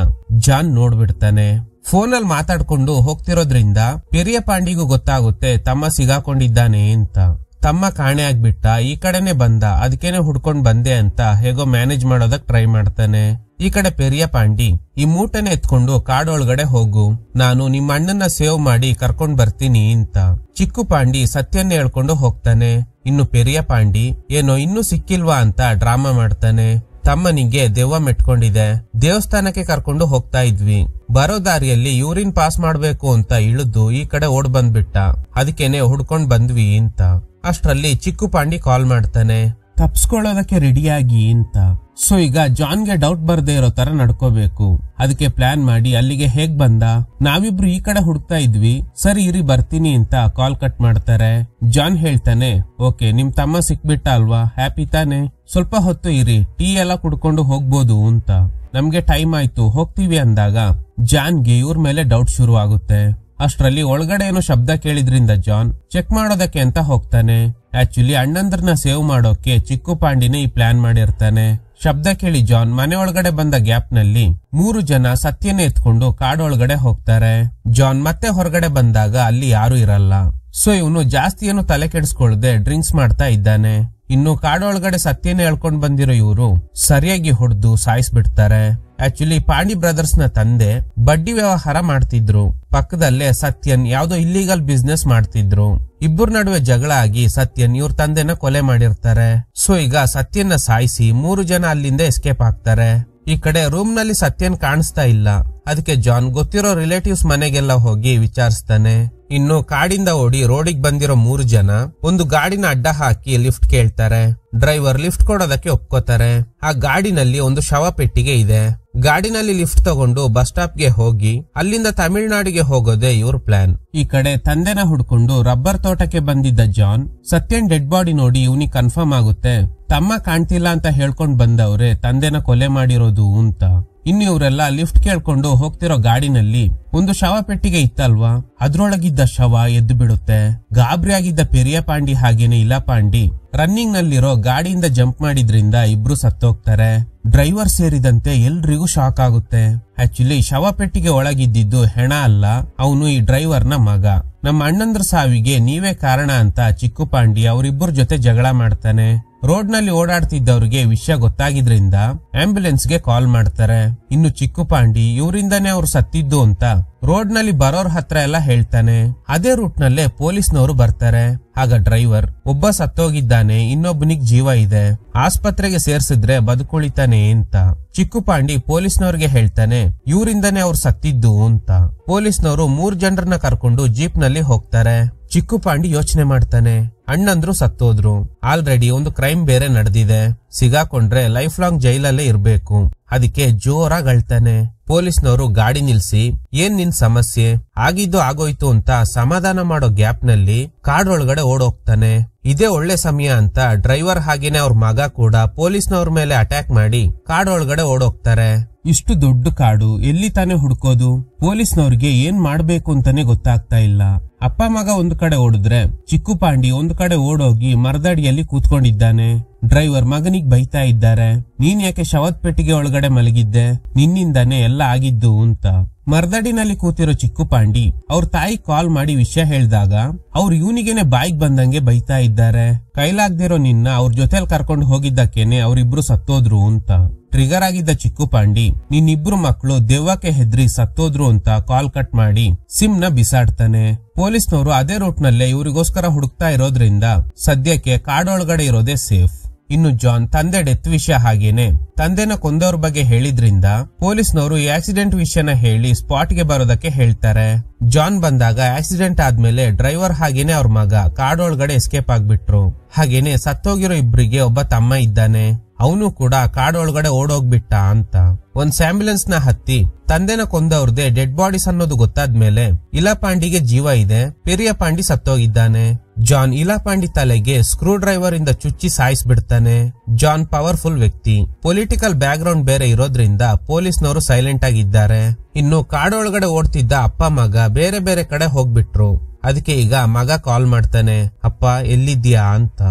ಜಾನ್ ನೋಡ್ಬಿಡ್ತಾನೆ. ಫೋನಲ್ಲಿ ಮಾತಾಡ್ಕೊಂಡು ಹೋಗ್ತಿರೋದ್ರಿಂದ ಪೆರಿಯ ಪಾಂಡಿಗೂ ಗೊತ್ತಾಗುತ್ತೆ ತಮ್ಮ ಸಿಗಾಕೊಂಡಿದ್ದಾನೆ ಅಂತ. ತಮ್ಮ ಕಾಣೆ ಆಗ್ಬಿಟ್ಟ, ಈ ಕಡೆನೆ ಬಂದ, ಅದಕ್ಕೇನೆ ಹುಡ್ಕೊಂಡ್ ಬಂದೆ ಅಂತ ಹೇಗೋ ಮ್ಯಾನೇಜ್ ಮಾಡೋದಕ್ ಟ್ರೈ ಮಾಡ್ತಾನೆ. ಈ ಕಡೆ ಪೆರಿಯ ಪಾಂಡಿ ಈ ಮೂಟೆನೆ ಎತ್ಕೊಂಡು ಕಾಡೊಳಗಡೆ ಹೋಗು, ನಾನು ನಿಮ್ಮ ಅಣ್ಣನ್ನ ಸೇವ್ ಮಾಡಿ ಕರ್ಕೊಂಡ್ ಬರ್ತೀನಿ ಅಂತ. ಚಿಕ್ಕು ಪಾಂಡಿ ಸತ್ಯನ್ನ ಹೇಳ್ಕೊಂಡು ಹೋಗ್ತಾನೆ. ಇನ್ನು ಪೆರಿಯ ಪಾಂಡಿ ಏನೋ ಇನ್ನೂ ಸಿಕ್ಕಿಲ್ವಾ ಅಂತ ಡ್ರಾಮಾ ಮಾಡ್ತಾನೆ. ತಮ್ಮನಿಗೆ ದೆವ್ವ ಮೆಟ್ಕೊಂಡಿದೆ, ದೇವಸ್ಥಾನಕ್ಕೆ ಕರ್ಕೊಂಡು ಹೋಗ್ತಾ ಇದ್ವಿ, ಬರೋ ದಾರಿಯಲ್ಲಿ ಯೂರಿನ್ ಪಾಸ್ ಮಾಡ್ಬೇಕು ಅಂತ ಇಳಿದು ಈ ಕಡೆ ಓಡ್ ಬಂದ್ಬಿಟ್ಟ, ಅದಕ್ಕೇನೆ ಹುಡ್ಕೊಂಡ್ ಬಂದ್ವಿ ಅಂತ. ಅಷ್ಟ್ರಲ್ಲಿ ಚಿಕ್ಕು ಪಾಂಡಿ ಕಾಲ್ ಮಾಡ್ತಾನೆ ತಪ್ಸ್ಕೊಳ್ಳೋದಕ್ಕೆ ರೆಡಿಯಾಗಿ ಅಂತ. ಸೊ ಈಗ ಜಾನ್ಗೆ ಡೌಟ್ ಬರ್ದೇ ಇರೋ ತರ ನಡ್ಕೋಬೇಕು. ಅದಕ್ಕೆ ಪ್ಲಾನ್ ಮಾಡಿ ಅಲ್ಲಿಗೆ ಹೇಗ್ ಬಂದ, ನಾವಿಬ್ರು ಈ ಕಡೆ ಹುಡುಕ್ತಾ ಇದ್ವಿ, ಸರಿ ಇರಿ ಬರ್ತೀನಿ ಅಂತ ಕಾಲ್ ಕಟ್ ಮಾಡ್ತಾರೆ. ಜಾನ್ ಹೇಳ್ತಾನೆ ಓಕೆ ನಿಮ್ ತಮ್ಮ ಸಿಕ್ಬಿಟ್ಟ ಅಲ್ವಾ, ಹ್ಯಾಪಿ ತಾನೆ, ಸ್ವಲ್ಪ ಹೊತ್ತು ಇರಿ, ಟೀ ಎಲ್ಲ ಕುಡ್ಕೊಂಡು ಹೋಗ್ಬೋದು ಅಂತ. ನಮ್ಗೆ ಟೈಮ್ ಆಯ್ತು ಹೋಗ್ತೀವಿ ಅಂದಾಗ ಜಾನ್ಗೆ ಇವ್ರ ಮೇಲೆ ಡೌಟ್ ಶುರು ಆಗುತ್ತೆ. ಅಷ್ಟ್ರಲ್ಲಿ ಒಳಗಡೆ ಏನೋ ಶಬ್ದ ಕೇಳಿದ್ರಿಂದ ಜಾನ್ ಚೆಕ್ ಮಾಡೋದಕ್ಕೆ ಅಂತ ಹೋಗ್ತಾನೆ. ಆಕ್ಚುಲಿ ಅಣ್ಣಂದ್ರನ್ನ ಸೇವ್ ಮಾಡೋಕೆ ಚಿಕ್ಕು ಪಾಂಡಿನೇ ಈ ಪ್ಲಾನ್ ಮಾಡಿರ್ತಾನೆ. ಶಬ್ದ ಕೇಳಿ ಜಾನ್ ಮನೆ ಒಳಗಡೆ ಬಂದ ಗ್ಯಾಪ್ ನಲ್ಲಿ 3 ಜನ ಸತ್ಯನ ಎತ್ಕೊಂಡು ಕಾಡೊಳಗಡೆ ಹೋಗ್ತಾರೆ. ಜಾನ್ ಮತ್ತೆ ಹೊರಗಡೆ ಬಂದಾಗ ಅಲ್ಲಿ ಯಾರು ಇರಲ್ಲ. ಸೊ ಇವನು ಜಾಸ್ತಿ ಏನು ತಲೆ ಕೆಡಿಸ್ಕೊಳ್ದೆ ಡ್ರಿಂಕ್ಸ್ ಮಾಡ್ತಾ ಇದ್ದಾನೆ. ಇನ್ನು ಕಾಡೊಳಗಡೆ ಸತ್ಯನ ಹೇಳ್ಕೊಂಡ್ ಬಂದಿರೋ ಇವರು ಸರಿಯಾಗಿ ಹೊಡೆದು ಸಾಯಿಸ್ಬಿಡ್ತಾರೆ. ಆಕ್ಚುಲಿ ಪಾಂಡಿ ಬ್ರದರ್ಸ್ ನ ತಂದೆ ಬಡ್ಡಿ ವ್ಯವಹಾರ ಮಾಡ್ತಿದ್ರು. ಪಕ್ಕದಲ್ಲೇ ಸತ್ಯನ್ ಯಾವ್ದೋ ಇಲ್ಲಿಗಲ್ ಬಿಸ್ನೆಸ್ ಮಾಡ್ತಿದ್ರು. ಇಬ್ಬರ ನಡುವೆ ಜಗಳ ಆಗಿ ಸತ್ಯನ್ ಇವ್ರ ತಂದೆನ ಕೊಲೆ ಮಾಡಿರ್ತಾರೆ. ಸೊ ಈಗ ಸತ್ಯನ್ನ ಸಾಯಿಸಿ 3 ಜನ ಅಲ್ಲಿಂದ ಎಸ್ಕೇಪ್ ಆಗ್ತಾರೆ. ಈ ಕಡೆ ರೂಮ್ ನಲ್ಲಿ ಸತ್ಯನ್ ಕಾಣಿಸ್ತಾ ಇಲ್ಲ. ಅದಕ್ಕೆ ಜಾನ್ ಗೊತ್ತಿರೋ ರಿಲೇಟಿವ್ಸ್ ಮನೆಗೆಲ್ಲ ಹೋಗಿ ವಿಚಾರಿಸ್ತಾನೆ. ಇನ್ನು ಕಾಡಿಂದ ಓಡಿ ರೋಡಿಗೆ ಬಂದಿರೋ 3 ಜನ ಒಂದು ಗಾಡಿನ ಅಡ್ಡ ಹಾಕಿ ಲಿಫ್ಟ್ ಕೇಳ್ತಾರೆ. ಡ್ರೈವರ್ ಲಿಫ್ಟ್ ಕೊಡೋದಕ್ಕೆ ಒಪ್ಕೋತಾರೆ. ಆ ಗಾಡಿನಲ್ಲಿ ಒಂದು ಶವ ಪೆಟ್ಟಿಗೆ ಇದೆ. ಗಾಡಿನಲ್ಲಿ ಲಿಫ್ಟ್ ತಗೊಂಡು ಬಸ್ ಸ್ಟಾಪ್ ಗೆ ಹೋಗಿ ಅಲ್ಲಿಂದ ತಮಿಳುನಾಡಿಗೆ ಹೋಗೋದೇ ಇವ್ರ ಪ್ಲಾನ್. ಈ ಕಡೆ ತಂದೆನ ಹುಡ್ಕೊಂಡು ರಬ್ಬರ್ ತೋಟಕ್ಕೆ ಬಂದಿದ್ದ ಜಾನ್ ಸತ್ಯನ್ ಡೆಡ್ ಬಾಡಿ ನೋಡಿ ಇವನಿಗೆ ಕನ್ಫರ್ಮ್ ಆಗುತ್ತೆ ತಮ್ಮ ಕಾಣ್ತಿಲ್ಲ ಅಂತ ಹೇಳ್ಕೊಂಡ್ ಬಂದವ್ರೆ ತಂದೆನ ಕೊಲೆ ಮಾಡಿರೋದು ಅಂತ. ಇನ್ನು ಇವರೆಲ್ಲ ಲಿಫ್ಟ್ ಕೇಳ್ಕೊಂಡು ಹೋಗ್ತಿರೋ ಗಾಡಿನಲ್ಲಿ ಒಂದು ಶವ ಪೆಟ್ಟಿಗೆ ಇತ್ತಲ್ವಾ, ಅದ್ರೊಳಗಿದ್ದ ಶವ ಎದ್ದು ಬಿಡುತ್ತೆ. ಗಾಬರಿ ಆಗಿದ್ದ ಪೆರಿಯ ಪಾಂಡಿ ಹಾಗೇನೆ ಇಲ್ಲ ಪಾಂಡಿ ರನ್ನಿಂಗ್ ನಲ್ಲಿರೋ ಗಾಡಿಯಿಂದ ಜಂಪ್ ಮಾಡಿದ್ರಿಂದ ಇಬ್ರು ಸತ್ತೋಗ್ತಾರೆ. ಡ್ರೈವರ್ ಸೇರಿದಂತೆ ಎಲ್ರಿಗೂ ಶಾಕ್ ಆಗುತ್ತೆ. ಆಕ್ಚುಲಿ ಶವ ಪೆಟ್ಟಿಗೆ ಒಳಗಿದ್ದಿದ್ದು ಹೆಣ ಅಲ್ಲ, ಅವನು ಈ ಡ್ರೈವರ್ ನ ಮಗ. ನಮ್ಮ ಅಣ್ಣಂದ್ರ ಸಾವಿಗೆ ನೀವೇ ಕಾರಣ ಅಂತ ಚಿಕ್ಕು ಪಾಂಡಿ ಅವರಿಬ್ಬರ ಜೊತೆ ಜಗಳ ಮಾಡ್ತಾನೆ. ರೋಡ್ ನಲ್ಲಿ ಓಡಾಡ್ತಿದ್ದವ್ರಿಗೆ ವಿಷಯ ಗೊತ್ತಾಗಿದ್ರಿಂದ ಆಂಬ್ಯುಲೆನ್ಸ್ ಗೆ ಕಾಲ್ ಮಾಡ್ತಾರೆ. ಇನ್ನು ಚಿಕ್ಕು ಪಾಂಡಿ ಇವರಿಂದಾನೇ ಅವ್ರು ಸತ್ತಿದ್ದು ಅಂತ ರೋಡ್ ನಲ್ಲಿ ಬರೋರ್ ಹತ್ರ ಎಲ್ಲ ಹೇಳ್ತಾನೆ. ಅದೇ ರೂಟ್ ನಲ್ಲೇ ಪೊಲೀಸ್ನವರು ಬರ್ತಾರೆ. ಆಗ ಡ್ರೈವರ್ ಒಬ್ಬ ಸತ್ತೋಗಿದ್ದಾನೆ, ಇನ್ನೊಬ್ಬನಿಗ್ ಜೀವ ಇದೆ, ಆಸ್ಪತ್ರೆಗೆ ಸೇರ್ಸಿದ್ರೆ ಬದುಕುಳಿತಾನೆ ಅಂತ. ಚಿಕ್ಕು ಪಾಂಡಿ ಪೊಲೀಸ್ನವ್ರಿಗೆ ಹೇಳ್ತಾನೆ ಇವರಿಂದಾನೇ ಅವ್ರು ಸತ್ತಿದ್ದು ಅಂತ. ಪೊಲೀಸ್ನವರು 3 ಜನರನ್ನ ಕರ್ಕೊಂಡು ಜೀಪ್ ನಲ್ಲಿ ಹೋಗ್ತಾರೆ. ಚಿಕ್ಕು ಪಾಂಡಿ ಯೋಚನೆ ಮಾಡ್ತಾನೆ, ಅಣ್ಣಂದ್ರು ಸತ್ತೋದ್ರು, ಆಲ್ರೆಡಿ ಒಂದು ಕ್ರೈಮ್ ಬೇರೆ ನಡೆದಿದೆ, ಸಿಗಾಕೊಂಡ್ರೆ ಲೈಫ್ ಲಾಂಗ್ ಜೈಲಲ್ಲೇ ಇರ್ಬೇಕು. ಅದಕ್ಕೆ ಜೋರಾಗಿ ಅಳ್ತಾನೆ. ಪೊಲೀಸ್ನವರು ಗಾಡಿ ನಿಲ್ಸಿ ಏನ್ ನಿನ್ ಸಮಸ್ಯೆ, ಆಗಿದ್ದು ಆಗೋಯ್ತು ಅಂತ ಸಮಾಧಾನ ಮಾಡೋ ಗ್ಯಾಪ್ ನಲ್ಲಿ ಕಾಡೊಳಗಡೆ ಓಡೋಗ್ತಾನೆ. ಇದೇ ಒಳ್ಳೆ ಸಮಯ ಅಂತ ಡ್ರೈವರ್ ಹಾಗೇನೆ ಅವ್ರ ಮಗ ಕೂಡ ಪೊಲೀಸ್ನವ್ರ ಮೇಲೆ ಅಟ್ಯಾಕ್ ಮಾಡಿ ಕಾಡೊಳಗಡೆ ಓಡೋಗ್ತಾರೆ. ಇಷ್ಟು ದೊಡ್ಡ ಕಾಡು ಎಲ್ಲಿ ತಾನೇ ಹುಡ್ಕೋದು? ಪೊಲೀಸ್ನವ್ರಿಗೆ ಏನ್ ಮಾಡ್ಬೇಕು ಅಂತಾನೆ ಗೊತ್ತಾಗ್ತಾ ಇಲ್ಲ. ಅಪ್ಪ ಮಗ ಒಂದ್ ಕಡೆ ಓಡಿದ್ರೆ ಚಿಕ್ಕು ಪಾಂಡಿ ಒಂದ್ ಕಡೆ ಓಡೋಗಿ ಮರದಡಿಯಲ್ಲಿ ಕೂತ್ಕೊಂಡಿದ್ದಾನೆ. ಡ್ರೈವರ್ ಮಗನಿಗೆ ಬೈತಾ ಇದ್ದಾರೆ, ನೀನ್ ಯಾಕೆ ಶವದ ಪೆಟ್ಟಿಗೆ ಒಳಗಡೆ ಮಲಗಿದ್ದೆ, ನಿನ್ನಿಂದಾನೆ ಎಲ್ಲ ಆಗಿದ್ದು ಅಂತ. ಮರದಡಿನಲ್ಲಿ ಕೂತಿರೋ ಚಿಕ್ಕು ಪಾಂಡಿ ಅವ್ರ ತಾಯಿ ಕಾಲ್ ಮಾಡಿ ವಿಷಯ ಹೇಳಿದಾಗ ಅವ್ರು ಇವನಿಗೇನೆ ಬಾಯಿಗೆ ಬಂದಂಗೆ ಬೈತಾ ಇದ್ದಾರೆ. ಕೈಲಾಗ್ದಿರೋ ನಿನ್ನ ಅವ್ರ ಜೊತೆಲಿ ಕರ್ಕೊಂಡು ಹೋಗಿದ್ದಕ್ಕೇನೆ ಅವ್ರಿಬ್ರು ಸತ್ತೋದ್ರು ಅಂತ. ಟ್ರಿಗರ್ ಆಗಿದ್ದ ಚಿಕ್ಕು ಪಾಂಡಿ ನಿನ್ನಿಬ್ರು ಮಕ್ಕಳು ದೆವ್ವಕ್ಕೆ ಹೆದ್ರಿ ಸತ್ತೋದ್ರು ಅಂತ ಕಾಲ್ ಕಟ್ ಮಾಡಿ ಸಿಮ್ ನ ಬಿಸಾಡ್ತಾನೆ. ಪೊಲೀಸ್ನವರು ಅದೇ ರೂಟ್ ನಲ್ಲೇ ಇವರಿಗೋಸ್ಕರ ಹುಡುಕ್ತಾ ಇರೋದ್ರಿಂದ ಸದ್ಯಕ್ಕೆ ಕಾಡೊಳಗಡೆ ಇರೋದೇ ಸೇಫ್. ಇನ್ನು ಜಾನ್ ತಂದೆ ಡೆತ್ ವಿಷಯ ಹಾಗೇನೆ ತಂದೆನ ಕೊಂದವ್ರ ಬಗ್ಗೆ ಹೇಳಿದ್ರಿಂದ ಪೊಲೀಸ್ನವರು ಈ ಆಕ್ಸಿಡೆಂಟ್ ವಿಷಯನ ಹೇಳಿ ಸ್ಪಾಟ್ ಗೆ ಬರೋದಕ್ಕೆ ಹೇಳ್ತಾರೆ. ಜಾನ್ ಬಂದಾಗ ಆಕ್ಸಿಡೆಂಟ್ ಆದ್ಮೇಲೆ ಡ್ರೈವರ್ ಹಾಗೇನೆ ಅವ್ರ ಮಗ ಕಾಡೊಳಗಡೆ ಎಸ್ಕೇಪ್ ಆಗ್ಬಿಟ್ರು. ಹಾಗೇನೆ ಸತ್ತೋಗಿರೋ ಇಬ್ರಿಗೆ ಒಬ್ಬ ತಮ್ಮ ಇದ್ದಾನೆ, ಅವನು ಕೂಡ ಕಾಡೊಳಗಡೆ ಓಡೋಗ್ಬಿಟ್ಟ ಅಂತ. ಒಂದ್ ಆಂಬ್ಯುಲೆನ್ಸ್ ನ ಹತ್ತಿ ತಂದೆನ ಕೊಂದವ್ರದೇ ಡೆಡ್ ಬಾಡೀಸ್ ಅನ್ನೋದು ಗೊತ್ತಾದ್ಮೇಲೆ ಇಲಾಪಾಂಡಿಗೆ ಜೀವ ಇದೆ, ಪೆರಿಯ ಪಾಂಡಿ ಸತ್ತೋಗಿದ್ದಾನೆ. ಜಾನ್ ಇಲಾಪಾಂಡಿ ತಲೆಗೆ ಸ್ಕ್ರೂ ಡ್ರೈವರ್ ಇಂದ ಚುಚ್ಚಿ ಸಾಯಿಸ್ಬಿಡ್ತಾನೆ. ಜಾನ್ ಪವರ್ಫುಲ್ ವ್ಯಕ್ತಿ, ಪೊಲಿಟಿಕಲ್ ಬ್ಯಾಕ್ ಗ್ರೌಂಡ್ ಬೇರೆ ಇರೋದ್ರಿಂದ ಪೊಲೀಸ್ನವರು ಸೈಲೆಂಟ್ ಆಗಿದ್ದಾರೆ. ಇನ್ನು ಕಾಡೊಳಗಡೆ ಓಡ್ತಿದ್ದ ಅಪ್ಪ ಮಗ ಬೇರೆ ಬೇರೆ ಕಡೆ ಹೋಗ್ಬಿಟ್ರು. ಅದಕ್ಕೆ ಈಗ ಮಗ ಕಾಲ್ ಮಾಡ್ತಾನೆ, ಅಪ್ಪ ಎಲ್ಲಿದ್ಯಾ ಅಂತ.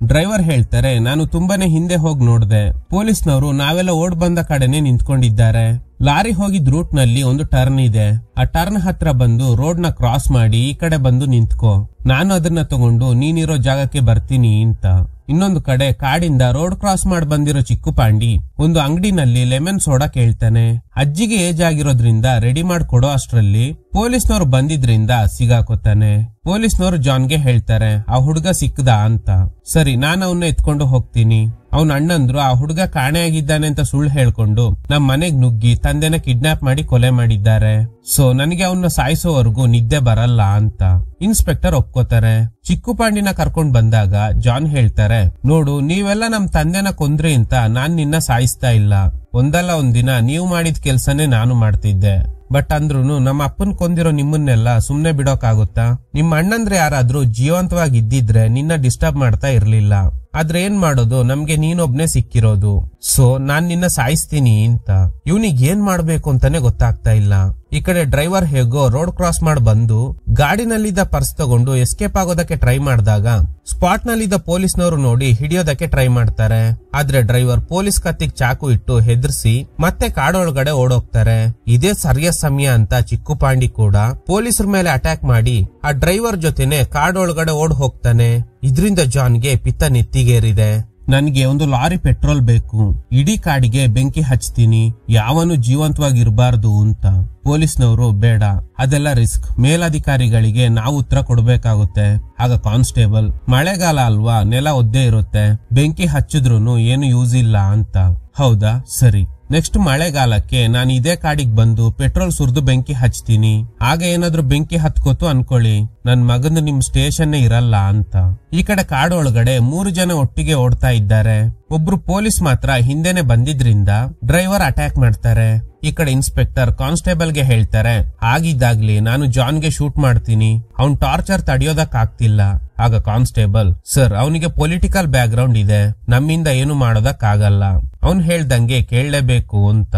ಡ್ರೈವರ್ ಹೇಳ್ತಾರೆ, ನಾನು ತುಂಬಾನೇ ಹಿಂದೆ ಹೋಗಿ ನೋಡ್ದೆ, ಪೊಲೀಸ್ನವರು ನಾವೆಲ್ಲ ಓಡ್ ಬಂದ ಕಡೆನೆ ನಿಂತ್ಕೊಂಡಿದ್ದಾರೆ. ಲಾರಿ ಹೋಗಿದ್ ರೂಟ್ ನಲ್ಲಿ ಒಂದು ಟರ್ನ್ ಇದೆ, ಆ ಟರ್ನ್ ಹತ್ರ ಬಂದು ರೋಡ್ ನ ಕ್ರಾಸ್ ಮಾಡಿ ಈ ಕಡೆ ಬಂದು ನಿಂತ್ಕೋ, ನಾನು ಅದನ್ನ ತಗೊಂಡು ನೀನಿರೋ ಜಾಗಕ್ಕೆ ಬರ್ತೀನಿ ಅಂತ. ಇನ್ನೊಂದು ಕಡೆ ಕಾಡಿಂದ ರೋಡ್ ಕ್ರಾಸ್ ಮಾಡಿ ಬಂದಿರೋ ಚಿಕ್ಕು ಪಾಂಡಿ ಒಂದು ಅಂಗಡಿನಲ್ಲಿ ಲೆಮನ್ ಸೋಡಾ ಕೇಳ್ತಾನೆ. ಅಜ್ಜಿಗೆ ಏಜ್ ಆಗಿರೋದ್ರಿಂದ ರೆಡಿ ಮಾಡ್ಕೊಡೋ ಅಷ್ಟ್ರಲ್ಲಿ ಪೊಲೀಸ್ನವ್ರು ಬಂದಿದ್ರಿಂದ ಸಿಗಾಕೋತಾನೆ. ಪೊಲೀಸ್ನವರು ಜಾನ್ಗೆ ಹೇಳ್ತಾರೆ ಆ ಹುಡುಗ ಸಿಕ್ಕದ ಅಂತ. ಸರಿ, ನಾನು ಅವನ್ನ ಎತ್ಕೊಂಡು ಹೋಗ್ತೀನಿ. ಅವನ ಅಣ್ಣಂದ್ರು ಆ ಹುಡುಗ ಕಾಣೆಯಾಗಿದ್ದಾನೆ ಅಂತ ಸುಳ್ಳು ಹೇಳ್ಕೊಂಡು ನಮ್ ಮನೆಗ್ ನುಗ್ಗಿ ತಂದೆನ ಕಿಡ್ನಾಪ್ ಮಾಡಿ ಕೊಲೆ ಮಾಡಿದ್ದಾರೆ. ಸೊ ನನಗೆ ಅವನ್ನ ಸಾಯಿಸೋವರೆಗೂ ನಿದ್ದೆ ಬರಲ್ಲ ಅಂತ. ಇನ್ಸ್ಪೆಕ್ಟರ್ ಒಪ್ಕೋತಾರೆ. ಚಿಕ್ಕು ಪಾಂಡಿನ ಕರ್ಕೊಂಡ್ ಬಂದಾಗ ಜಾನ್ ಹೇಳ್ತಾರೆ, ನೋಡು ನೀವೆಲ್ಲ ನಮ್ ತಂದೆನ ಕೊಂದ್ರಿ ಅಂತ ನಾನ್ ನಿನ್ನ ಸಾಯಿಸ್ತಾ ಇಲ್ಲ, ಒಂದಲ್ಲ ಒಂದಿನ ನೀವು ಮಾಡಿದ ಕೆಲ್ಸನೇ ನಾನು ಮಾಡ್ತಿದ್ದೆ. ಬಟ್ ಅಂದ್ರೂನು ನಮ್ಮ ಅಪ್ಪನ್ ಕೊಂದಿರೋ ನಿಮ್ಮನ್ನೆಲ್ಲ ಸುಮ್ನೆ ಬಿಡೋಕಾಗುತ್ತಾ? ನಿಮ್ಮ ಅಣ್ಣಂದ್ರೆ ಯಾರಾದ್ರೂ ಜೀವಂತವಾಗಿ ಇದ್ದಿದ್ರೆ ನಿನ್ನ ಡಿಸ್ಟರ್ಬ್ ಮಾಡ್ತಾ ಇರ್ಲಿಲ್ಲ. ಆದ್ರೆ ಏನ್ ಮಾಡೋದು, ನಮ್ಗೆ ನೀನೊಬ್ನೇ ಸಿಕ್ಕಿರೋದು. ಸೊ ನಾನ್ ನಿನ್ನ ಸಾಯಿಸ್ತೀನಿ ಅಂತ. ಇವನಿಗೆ ಏನ್ ಮಾಡ್ಬೇಕು ಅಂತಾನೆ ಗೊತ್ತಾಗ್ತಾ ಇಲ್ಲ. ಈ ಕಡೆ ಡ್ರೈವರ್ ಹೇಗೋ ರೋಡ್ ಕ್ರಾಸ್ ಮಾಡಿ ಬಂದು ಗಾಡಿನಲ್ಲಿದ್ದ ಪರ್ಸ್ ತಗೊಂಡು ಎಸ್ಕೇಪ್ ಆಗೋದಕ್ಕೆ ಟ್ರೈ ಮಾಡಿದಾಗ ಸ್ಪಾಟ್ ನಲ್ಲಿದ್ದ ಪೊಲೀಸ್ನವರು ನೋಡಿ ಹಿಡಿಯೋದಕ್ಕೆ ಟ್ರೈ ಮಾಡ್ತಾರೆ. ಆದ್ರೆ ಡ್ರೈವರ್ ಪೊಲೀಸ್ ಕತ್ತಿಗೆ ಚಾಕು ಇಟ್ಟು ಹೆದರ್ಸಿ ಮತ್ತೆ ಕಾಡೊಳಗಡೆ ಓಡೋಗ್ತಾರೆ. ಇದೇ ಸರಿಯಾದ ಸಮಯ ಅಂತ ಚಿಕ್ಕುಪಾಂಡಿ ಕೂಡ ಪೊಲೀಸರ ಮೇಲೆ ಅಟ್ಯಾಕ್ ಮಾಡಿ ಆ ಡ್ರೈವರ್ ಜೊತೆನೆ ಕಾಡೊಳಗಡೆ ಓಡ್ ಹೋಗ್ತಾನೆ. ಇದರಿಂದ ಜಾನ್ಗೆ ಪಿತ್ತ ನೆತ್ತಿಗೇರಿದೆ. ನನ್ಗೆ ಒಂದು ಲಾರಿ ಪೆಟ್ರೋಲ್ ಬೇಕು, ಇಡೀ ಕಾಡಿಗೆ ಬೆಂಕಿ ಹಚ್ತೀನಿ, ಯಾವನು ಜೀವಂತವಾಗಿರ್ಬಾರ್ದು ಅಂತ. ಪೊಲೀಸ್ನವರು ಬೇಡ, ಅದೆಲ್ಲ ರಿಸ್ಕ್, ಮೇಲಧಿಕಾರಿಗಳಿಗೆ ನಾವು ಉತ್ತರ ಕೊಡ್ಬೇಕಾಗುತ್ತೆ. ಆಗ ಕಾನ್ಸ್ಟೇಬಲ್, ಮಳೆಗಾಲ ಅಲ್ವಾ, ನೆಲ ಒದ್ದೆ ಇರುತ್ತೆ, ಬೆಂಕಿ ಹಚ್ಚಿದ್ರುನು ಏನು ಯೂಸ್ ಇಲ್ಲ ಅಂತ. ಹೌದಾ, ಸರಿ, ನೆಕ್ಸ್ಟ್ ಮಳೆಗಾಲಕ್ಕೆ ನಾನು ಇದೇ ಕಾಡಿಗೆ ಬಂದು ಪೆಟ್ರೋಲ್ ಸುರಿದು ಬೆಂಕಿ ಹಚ್ತೀನಿ. ಆಗ ಏನಾದ್ರೂ ಬೆಂಕಿ ಹತ್ಕೋತು ಅನ್ಕೊಳ್ಳಿ, ನನ್ ಮಗಂದು ನಿಮ್ ಸ್ಟೇಷನ್ ಇರಲ್ಲ ಅಂತ. ಈ ಕಡೆ ಕಾಡು ಒಳಗಡೆ 3 ಜನ ಒಟ್ಟಿಗೆ ಓಡ್ತಾ ಇದ್ದಾರೆ. ಒಬ್ರು ಪೊಲೀಸ್ ಮಾತ್ರ ಹಿಂದೆನೆ ಬಂದಿದ್ರಿಂದ ಡ್ರೈವರ್ ಅಟ್ಯಾಕ್ ಮಾಡ್ತಾರೆ. ಈ ಕಡೆ ಇನ್ಸ್ಪೆಕ್ಟರ್ ಕಾನ್ಸ್ಟೇಬಲ್ ಗೆ ಹೇಳ್ತಾರೆ, ಆಗಿದ್ದಾಗ್ಲಿ ನಾನು ಜಾನ್ಗೆ ಶೂಟ್ ಮಾಡ್ತೀನಿ, ಅವ್ನ್ ಟಾರ್ಚರ್ ತಡೆಯೋದಕ್ ಆಗ್ತಿಲ್ಲ. ಆಗ ಕಾನ್ಸ್ಟೇಬಲ್, ಸರ್ ಅವನಿಗೆ ಪೊಲಿಟಿಕಲ್ ಬ್ಯಾಕ್ ಗ್ರೌಂಡ್ ಇದೆ, ನಮ್ಮಿಂದ ಏನು ಮಾಡೋದಕ್ ಆಗಲ್ಲ, ಅವ್ನ್ ಹೇಳ್ದಂಗೆ ಕೇಳಲೇಬೇಕು ಅಂತ.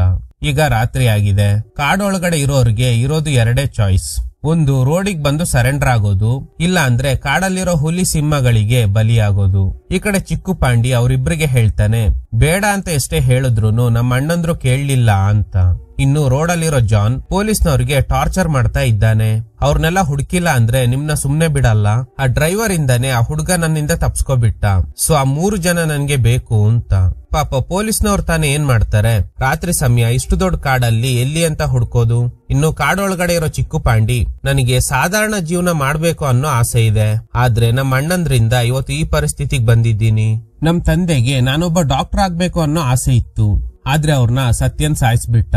ಈಗ ರಾತ್ರಿ ಆಗಿದೆ. ಕಾಡೊಳಗಡೆ ಇರೋರ್ಗೆ ಇರೋದು 2 ಚಾಯ್ಸ್. ಒಂದು, ರೋಡಿಗೆ ಬಂದು ಸರೆಂಡರ್ ಆಗೋದು, ಇಲ್ಲ ಅಂದ್ರೆ ಕಾಡಲ್ಲಿರೋ ಹುಲಿ ಸಿಂಹಗಳಿಗೆ ಬಲಿಯಾಗೋದು. ಈ ಕಡೆ ಚಿಕ್ಕುಪಾಂಡಿ ಅವರಿಬ್ಬರಿಗೆ ಹೇಳ್ತಾನೆ, ಬೇಡ ಅಂತ ಎಷ್ಟೇ ಹೇಳಿದ್ರುನು ನಮ್ಮ ಅಣ್ಣಂದ್ರು ಕೇಳಲಿಲ್ಲ ಅಂತ. ಇನ್ನು ರೋಡಲ್ಲಿರೋ ಜಾನ್ ಪೊಲೀಸ್ನವ್ರಿಗೆ ಟಾರ್ಚರ್ ಮಾಡ್ತಾ ಇದ್ದಾನೆ. ಅವ್ರನ್ನೆಲ್ಲ ಹುಡುಕಿಲ್ಲ ಅಂದ್ರೆ ನಿಮ್ನ ಸುಮ್ನೆ ಬಿಡಲ್ಲ, ಆ ಡ್ರೈವರ್ ಇಂದಾನೆ ಆ ಹುಡುಗ ನನ್ನಿಂದ ತಪ್ಸ್ಕೊಬಿಟ್ಟ, ಸೊ ಆ 3 ಜನ ನನ್ಗೆ ಬೇಕು ಅಂತ. ಪಾಪ ಪೊಲೀಸ್ನವ್ರು ತಾನೇ ಏನ್ ಮಾಡ್ತಾರೆ, ರಾತ್ರಿ ಸಮಯ ಇಷ್ಟು ದೊಡ್ಡ ಕಾಡಲ್ಲಿ ಎಲ್ಲಿ ಅಂತ ಹುಡ್ಕೋದು. ಇನ್ನು ಕಾಡೊಳಗಡೆ ಇರೋ ಚಿಕ್ಕುಪಾಂಡಿ, ನನಗೆ ಸಾಧಾರಣ ಜೀವನ ಮಾಡ್ಬೇಕು ಅನ್ನೋ ಆಸೆ ಇದೆ, ಆದ್ರೆ ನಮ್ಮ ಅಣ್ಣಂದ್ರಿಂದ ಇವತ್ತು ಈ ಪರಿಸ್ಥಿತಿಗೆ ಬಂದಿದ್ದೀನಿ. ನಮ್ ತಂದೆಗೆ ನಾನೊಬ್ಬ ಡಾಕ್ಟರ್ ಆಗ್ಬೇಕು ಅನ್ನೋ ಆಸೆ ಇತ್ತು, ಆದ್ರೆ ಅವ್ರನ್ನ ಸತ್ಯನ್ ಸಾಯಿಸ್ಬಿಟ್ಟ.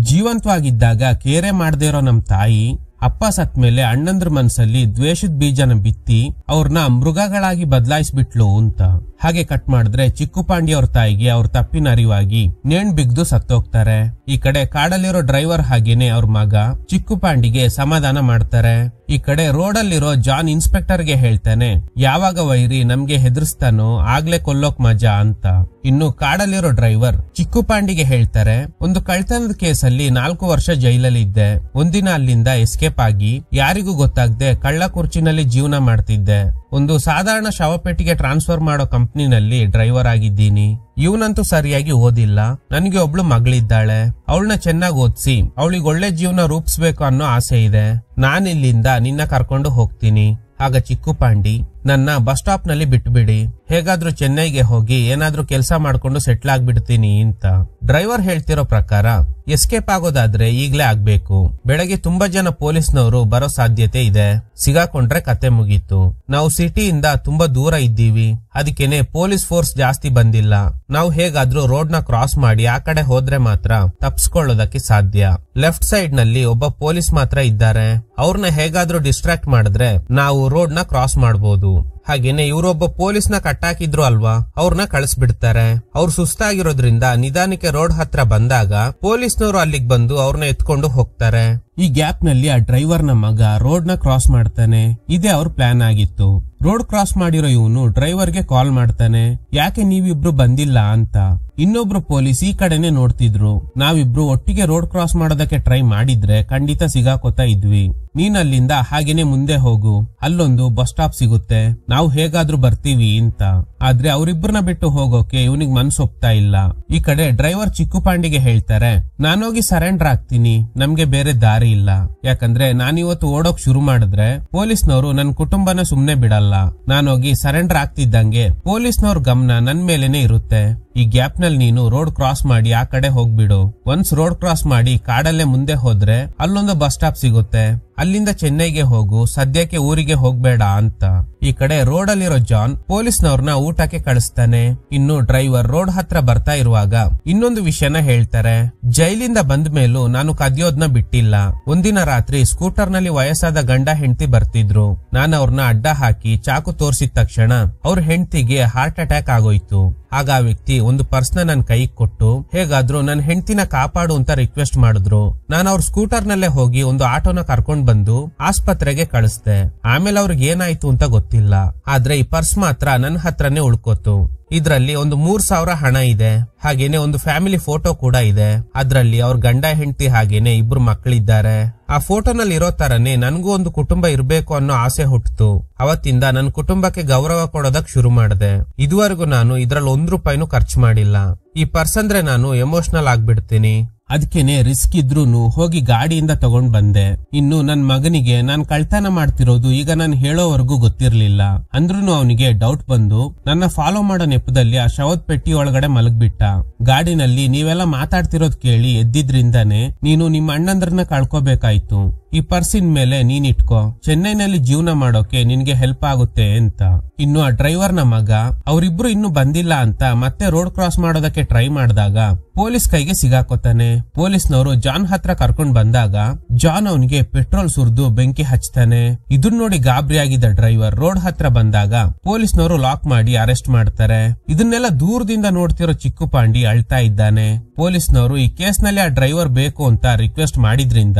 ಜೀವಂತವಾಗಿದ್ದಾಗ ಕೇರೆ ಮಾಡದೇ ಇರೋ ನಮ್ ತಾಯಿ ಅಪ್ಪ ಸತ್ ಮೇಲೆ ಅಣ್ಣಂದ್ರ ಮನ್ಸಲ್ಲಿ ದ್ವೇಷದ ಬೀಜನ ಬಿತ್ತಿ ಅವ್ರನ್ನ ಮೃಗಗಳಾಗಿ ಬದಲಾಯಿಸ್ಬಿಟ್ಲು ಅಂತ. ಹಾಗೆ ಕಟ್ ಮಾಡಿದ್ರೆ ಚಿಕ್ಕುಪಾಂಡಿ ಅವ್ರ ತಾಯಿಗೆ ಅವ್ರ ತಪ್ಪಿನ ಅರಿವಾಗಿ ನೇಣ್ ಬಿಗ್ದು ಸತ್ತೋಗ್ತಾರೆ. ಈ ಕಡೆ ಕಾಡಲ್ಲಿರೋ ಡ್ರೈವರ್ ಹಾಗೇನೆ ಅವ್ರ ಮಗ ಚಿಕ್ಕುಪಾಂಡಿಗೆ ಸಮಾಧಾನ ಮಾಡ್ತಾರೆ. ಈ ಕಡೆ ರೋಡಲ್ಲಿರೋ ಜಾನ್ ಇನ್ಸ್ಪೆಕ್ಟರ್ ಗೆ ಹೇಳ್ತಾನೆ, ಯಾವಾಗ ವೈರಿ ನಮ್ಗೆ ಹೆದರ್ಸ್ತಾನೋ ಆಗ್ಲೇ ಕೊಲ್ಲೋಕ್ ಮಜಾ ಅಂತ. ಇನ್ನು ಕಾಡಲ್ಲಿರೋ ಡ್ರೈವರ್ ಚಿಕ್ಕುಪಾಂಡಿಗೆ ಹೇಳ್ತಾರೆ, ಒಂದು ಕಳ್ತನದ ಕೇಸಲ್ಲಿ 4 ವರ್ಷ ಜೈಲಲ್ಲಿ ಇದ್ದೆ, ಒಂದಿನ ಅಲ್ಲಿಂದ ಎಸ್ಕೇಪ್ ಆಗಿ ಯಾರಿಗೂ ಗೊತ್ತಾಗದೆ ಕಳ್ಳ ಕುರ್ಚಿನಲ್ಲಿ ಜೀವನ ಮಾಡ್ತಿದ್ದೆ. ಒಂದು ಸಾಧಾರಣ ಶವಪೆಟ್ಟಿಗೆ ಟ್ರಾನ್ಸ್ಫರ್ ಮಾಡೋ ಕಂಪ್ನಿನಲ್ಲಿ ಡ್ರೈವರ್ ಆಗಿದ್ದೀನಿ. ಇವನಂತೂ ಸರಿಯಾಗಿ ಓದಿಲ್ಲ, ನನಗೆ ಒಬ್ಳು ಮಗಳಿದ್ದಾಳೆ, ಅವಳನ್ನ ಚೆನ್ನಾಗಿ ಓದಿಸಿ ಅವಳಿಗೆ ಒಳ್ಳೆ ಜೀವನ ರೂಪಿಸ್ಬೇಕು ಅನ್ನೋ ಆಸೆ ಇದೆ. ನಾನಿಲ್ಲಿಂದ ನಿನ್ನ ಕರ್ಕೊಂಡು ಹೋಗ್ತೀನಿ. ಆಗ ಚಿಕ್ಕುಪಾಂಡಿ, ನನ್ನ ಬಸ್ ಸ್ಟಾಪ್ ನಲ್ಲಿ ಬಿಟ್ಬಿಡಿ, ಹೇಗಾದ್ರೂ ಚೆನ್ನೈಗೆ ಹೋಗಿ ಏನಾದ್ರೂ ಕೆಲಸ ಮಾಡ್ಕೊಂಡು ಸೆಟ್ಲ್ ಆಗ್ಬಿಡ್ತೀನಿ ಅಂತ. ಡ್ರೈವರ್ ಹೇಳ್ತಿರೋ ಪ್ರಕಾರ ಎಸ್ಕೇಪ್ ಆಗೋದಾದ್ರೆ ಈಗ್ಲೇ ಆಗ್ಬೇಕು. ಬೆಳಗ್ಗೆ ತುಂಬಾ ಜನ ಪೊಲೀಸ್ನವರು ಬರೋ ಸಾಧ್ಯತೆ ಇದೆ, ಸಿಗಾಕೊಂಡ್ರೆ ಕತೆ ಮುಗೀತು. ನಾವು ಸಿಟಿಯಿಂದ ತುಂಬಾ ದೂರ ಇದ್ದೀವಿ, ಅದಕ್ಕೇನೆ ಪೊಲೀಸ್ ಫೋರ್ಸ್ ಜಾಸ್ತಿ ಬಂದಿಲ್ಲ. ನಾವು ಹೇಗಾದ್ರೂ ರೋಡ್ ನ ಕ್ರಾಸ್ ಮಾಡಿ ಆ ಕಡೆ ಹೋದ್ರೆ ಮಾತ್ರ ತಪ್ಸ್ಕೊಳ್ಳೋದಕ್ಕೆ ಸಾಧ್ಯ. ಲೆಫ್ಟ್ ಸೈಡ್ ನಲ್ಲಿ ಒಬ್ಬ ಪೊಲೀಸ್ ಮಾತ್ರ ಇದ್ದಾರೆ, ಅವ್ರನ್ನ ಹೇಗಾದ್ರೂ ಡಿಸ್ಟ್ರಾಕ್ಟ್ ಮಾಡಿದ್ರೆ ನಾವು ರೋಡ್ ನ ಕ್ರಾಸ್ ಮಾಡಬಹುದು. ಹಾಗೇನೆ ಇವರೊಬ್ಬ ಪೊಲೀಸ್ ನ ಕಟ್ಟಾಕಿದ್ರು ಅಲ್ವಾ, ಅವ್ರನ್ನ ಕಳಿಸ್ಬಿಡ್ತಾರೆ. ಅವ್ರು ಸುಸ್ತಾಗಿರೋದ್ರಿಂದ ನಿಧಾನಕ್ಕೆ ರೋಡ್ ಹತ್ರ ಬಂದಾಗ ಪೊಲೀಸ್ನವರು ಅಲ್ಲಿಗೆ ಬಂದು ಅವ್ರನ್ನ ಎತ್ಕೊಂಡು ಹೋಗ್ತಾರೆ. ಈ ಗ್ಯಾಪ್ ನಲ್ಲಿ ಆ ಡ್ರೈವರ್ ನ ಮಗ ರೋಡ್ ನ ಕ್ರಾಸ್ ಮಾಡ್ತಾನೆ. ಇದೇ ಅವ್ರ ಪ್ಲಾನ್ ಆಗಿತ್ತು. ರೋಡ್ ಕ್ರಾಸ್ ಮಾಡಿರೋ ಇವನು ಡ್ರೈವರ್ ಗೆ ಕಾಲ್ ಮಾಡ್ತಾನೆ, ಯಾಕೆ ನೀವಿಬ್ರು ಬಂದಿಲ್ಲ ಅಂತ. ಇನ್ನೊಬ್ರು ಪೊಲೀಸ್ ಈ ಕಡೆನೆ ನೋಡ್ತಿದ್ರು. ನಾವಿಬ್ರು ಒಟ್ಟಿಗೆ ರೋಡ್ ಕ್ರಾಸ್ ಮಾಡೋದಕ್ಕೆ ಟ್ರೈ ಮಾಡಿದ್ರೆ ಖಂಡಿತ ಸಿಗಾಕೋತಾ ಇದ್ವಿ. ನೀನ್ ಅಲ್ಲಿಂದ ಹಾಗೇನೆ ಮುಂದೆ ಹೋಗು, ಅಲ್ಲೊಂದು ಬಸ್ ಸ್ಟಾಪ್ ಸಿಗುತ್ತೆ, ನಾವು ಹೇಗಾದ್ರೂ ಬರ್ತೀವಿ ಅಂತ. ಆದ್ರೆ ಅವರಿಬ್ಬರನ್ನ ಬಿಟ್ಟು ಹೋಗೋಕೆ ಇವನಿಗೆ ಮನ್ಸು ಒಪ್ತಾ ಇಲ್ಲ. ಈ ಕಡೆ ಡ್ರೈವರ್ ಚಿಕ್ಕುಪಾಂಡಿಗೆ ಹೇಳ್ತಾರೆ, ನಾನೋಗಿ ಸರೆಂಡರ್ ಆಗ್ತೀನಿ, ನಮ್ಗೆ ಬೇರೆ ದಾರಿ ಇಲ್ಲ. ಯಾಕಂದ್ರೆ ನಾನಿವತ್ತು ಓಡೋಕ್ ಶುರು ಮಾಡಿದ್ರೆ ಪೊಲೀಸ್ನವರು ನನ್ ಕುಟುಂಬನ ಸುಮ್ನೆ ಬಿಡಲ್ಲ. ನಾನೋಗಿ ಸರೆಂಡರ್ ಆಗ್ತಿದ್ದಂಗೆ ಪೊಲೀಸ್ನವ್ರ ಗಮನ ನನ್ ಮೇಲೇನೆ ಇರುತ್ತೆ. ಈ ಗ್ಯಾಪ್ ನಲ್ಲಿ ನೀನು ರೋಡ್ ಕ್ರಾಸ್ ಮಾಡಿ ಆ ಕಡೆ ಹೋಗ್ಬಿಡು. ಒನ್ಸ್ ರೋಡ್ ಕ್ರಾಸ್ ಮಾಡಿ ಕಾಡಲ್ಲೇ ಮುಂದೆ ಹೋದ್ರೆ ಅಲ್ಲೊಂದು ಬಸ್ ಸ್ಟಾಪ್ ಸಿಗುತ್ತೆ, ಅಲ್ಲಿಂದ ಚೆನ್ನೈಗೆ ಹೋಗು, ಸದ್ಯಕ್ಕೆ ಊರಿಗೆ ಹೋಗ್ಬೇಡ ಅಂತ. ಈ ಕಡೆ ರೋಡ್ ಅಲ್ಲಿರೋ ಜಾನ್ ಪೊಲೀಸ್ನವ್ರನ್ನ ಊಟಕ್ಕೆ ಕಳಿಸ್ತಾನೆ. ಇನ್ನು ಡ್ರೈವರ್ ರೋಡ್ ಹತ್ರ ಬರ್ತಾ ಇರುವಾಗ ಇನ್ನೊಂದು ವಿಷಯನ ಹೇಳ್ತಾರೆ, ಜೈಲಿಂದ ಬಂದ ಮೇಲೂ ನಾನು ಕದಿಯೋದ್ನ ಬಿಟ್ಟಿಲ್ಲ. ಒಂದಿನ ರಾತ್ರಿ ಸ್ಕೂಟರ್ ನಲ್ಲಿ ವಯಸ್ಸಾದ ಗಂಡ ಹೆಂಡತಿ ಬರ್ತಿದ್ರು. ನಾನು ಅವ್ರನ್ನ ಅಡ್ಡ ಹಾಕಿ ಚಾಕು ತೋರಿಸಿದ ತಕ್ಷಣ ಅವ್ರ ಹೆಂಡತಿಗೆ ಹಾರ್ಟ್ ಅಟ್ಯಾಕ್ ಆಗೋಯ್ತು. ಆಗ ಆ ವ್ಯಕ್ತಿ ಒಂದು ಪರ್ಸ್ನ ನನ್ ಕೈಗೆ ಕೊಟ್ಟು ಹೇಗಾದ್ರೂ ನನ್ ಹೆಂಡತಿನ ಕಾಪಾಡು ಅಂತ ರಿಕ್ವೆಸ್ಟ್ ಮಾಡಿದ್ರು. ನಾನು ಅವ್ರ ಸ್ಕೂಟರ್ ನಲ್ಲೇ ಹೋಗಿ ಒಂದು ಆಟೋನ ಕರ್ಕೊಂಡ್ ಬಂದು ಆಸ್ಪತ್ರೆಗೆ ಕಳಿಸ್ದೆ. ಆಮೇಲೆ ಅವ್ರಿಗೆ ಏನಾಯ್ತು ಅಂತ ಗೊತ್ತಿಲ್ಲ. ಆದ್ರೆ ಈ ಪರ್ಸ್ ಮಾತ್ರ ನನ್ನ ಹತ್ರನೇ ಉಳ್ಕೋತು. ಇದ್ರಲ್ಲಿ ಒಂದು 3,000 ಹಣ ಇದೆ. ಹಾಗೇನೆ ಒಂದು ಫ್ಯಾಮಿಲಿ ಫೋಟೋ ಕೂಡ ಇದೆ. ಅದ್ರಲ್ಲಿ ಅವ್ರ ಗಂಡ ಹೆಂಡತಿ ಹಾಗೇನೆ 2 ಮಕ್ಕಳಿದ್ದಾರೆ. ಆ ಫೋಟೋನಲ್ಲಿ ಇರೋ ತರನೇ ನನ್ಗೂ ಒಂದು ಕುಟುಂಬ ಇರ್ಬೇಕು ಅನ್ನೋ ಆಸೆ ಹುಟ್ಟಿತು. ಅವತ್ತಿಂದ ನನ್ನ ಕುಟುಂಬಕ್ಕೆ ಗೌರವ ಕೊಡೋದಕ್ ಶುರು ಮಾಡಿದೆ. ಇದುವರೆಗೂ ನಾನು ಇದ್ರಲ್ಲಿ 1 ರೂಪಾಯಿನೂ ಖರ್ಚು ಮಾಡಿಲ್ಲ. ಈ ಪರ್ಸ್ ಅಂದ್ರೆ ನಾನು ಎಮೋಷನಲ್ ಆಗ್ಬಿಡ್ತೀನಿ. ಅದಕ್ಕೇನೆ ರಿಸ್ಕ್ ಇದ್ರೂನು ಹೋಗಿ ಗಾಡಿಯಿಂದ ತಗೊಂಡ್ ಬಂದೆ. ಇನ್ನು ನನ್ ಮಗನಿಗೆ ನಾನ್ ಕಳ್ತನ ಮಾಡ್ತಿರೋದು ಈಗ ನಾನು ಹೇಳೋವರೆಗೂ ಗೊತ್ತಿರ್ಲಿಲ್ಲ. ಅಂದ್ರೂನು ಅವನಿಗೆ ಡೌಟ್ ಬಂದು ನನ್ನ ಫಾಲೋ ಮಾಡೋ ನೆಪದಲ್ಲಿ ಆ ಶವದ ಪೆಟ್ಟಿ ಒಳಗಡೆ ಮಲಗ್ಬಿಟ್ಟ. ಗಾಡಿನಲ್ಲಿ ನೀವೆಲ್ಲ ಮಾತಾಡ್ತಿರೋದ್ ಕೇಳಿ ಎದ್ದಿದ್ರಿಂದಾನೆ ನೀನು ನಿಮ್ಮ ಅಣ್ಣಂದ್ರನ್ನ ಕಳ್ಕೋಬೇಕಾಯ್ತು. ಈ ಪರ್ಸಿನ ಮೇಲೆ ನೀನ್ ಇಟ್ಕೋ, ಚೆನ್ನೈನಲ್ಲಿ ಜೀವನ ಮಾಡೋಕೆ ನಿನ್ಗೆ ಹೆಲ್ಪ್ ಆಗುತ್ತೆ ಅಂತ. ಇನ್ನು ಆ ಡ್ರೈವರ್ ನ ಮಗ ಅವರಿಬ್ರು ಇನ್ನು ಬಂದಿಲ್ಲ ಅಂತ ಮತ್ತೆ ರೋಡ್ ಕ್ರಾಸ್ ಮಾಡೋದಕ್ಕೆ ಟ್ರೈ ಮಾಡಿದಾಗ ಪೊಲೀಸ್ ಕೈಗೆ ಸಿಗಾಕೋತಾನೆ. ಪೊಲೀಸ್ನವರು ಜಾನ್ ಹತ್ರ ಕರ್ಕೊಂಡ್ ಬಂದಾಗ ಜಾನ್ ಅವನಿಗೆ ಪೆಟ್ರೋಲ್ ಸುರಿದು ಬೆಂಕಿ ಹಚ್ತಾನೆ. ಇದನ್ನ ನೋಡಿ ಗಾಬರಿ ಆಗಿದ್ದ ಡ್ರೈವರ್ ರೋಡ್ ಹತ್ರ ಬಂದಾಗ ಪೊಲೀಸ್ನವರು ಲಾಕ್ ಮಾಡಿ ಅರೆಸ್ಟ್ ಮಾಡ್ತಾರೆ. ಇದನ್ನೆಲ್ಲ ದೂರದಿಂದ ನೋಡ್ತಿರೋ ಚಿಕ್ಕು ಪಾಂಡಿ ಅಳ್ತಾ ಇದ್ದಾನೆ. ಪೊಲೀಸ್ನವರು ಈ ಕೇಸ್ ನಲ್ಲಿ ಆ ಡ್ರೈವರ್ ಬೇಕು ಅಂತ ರಿಕ್ವೆಸ್ಟ್ ಮಾಡಿದ್ರಿಂದ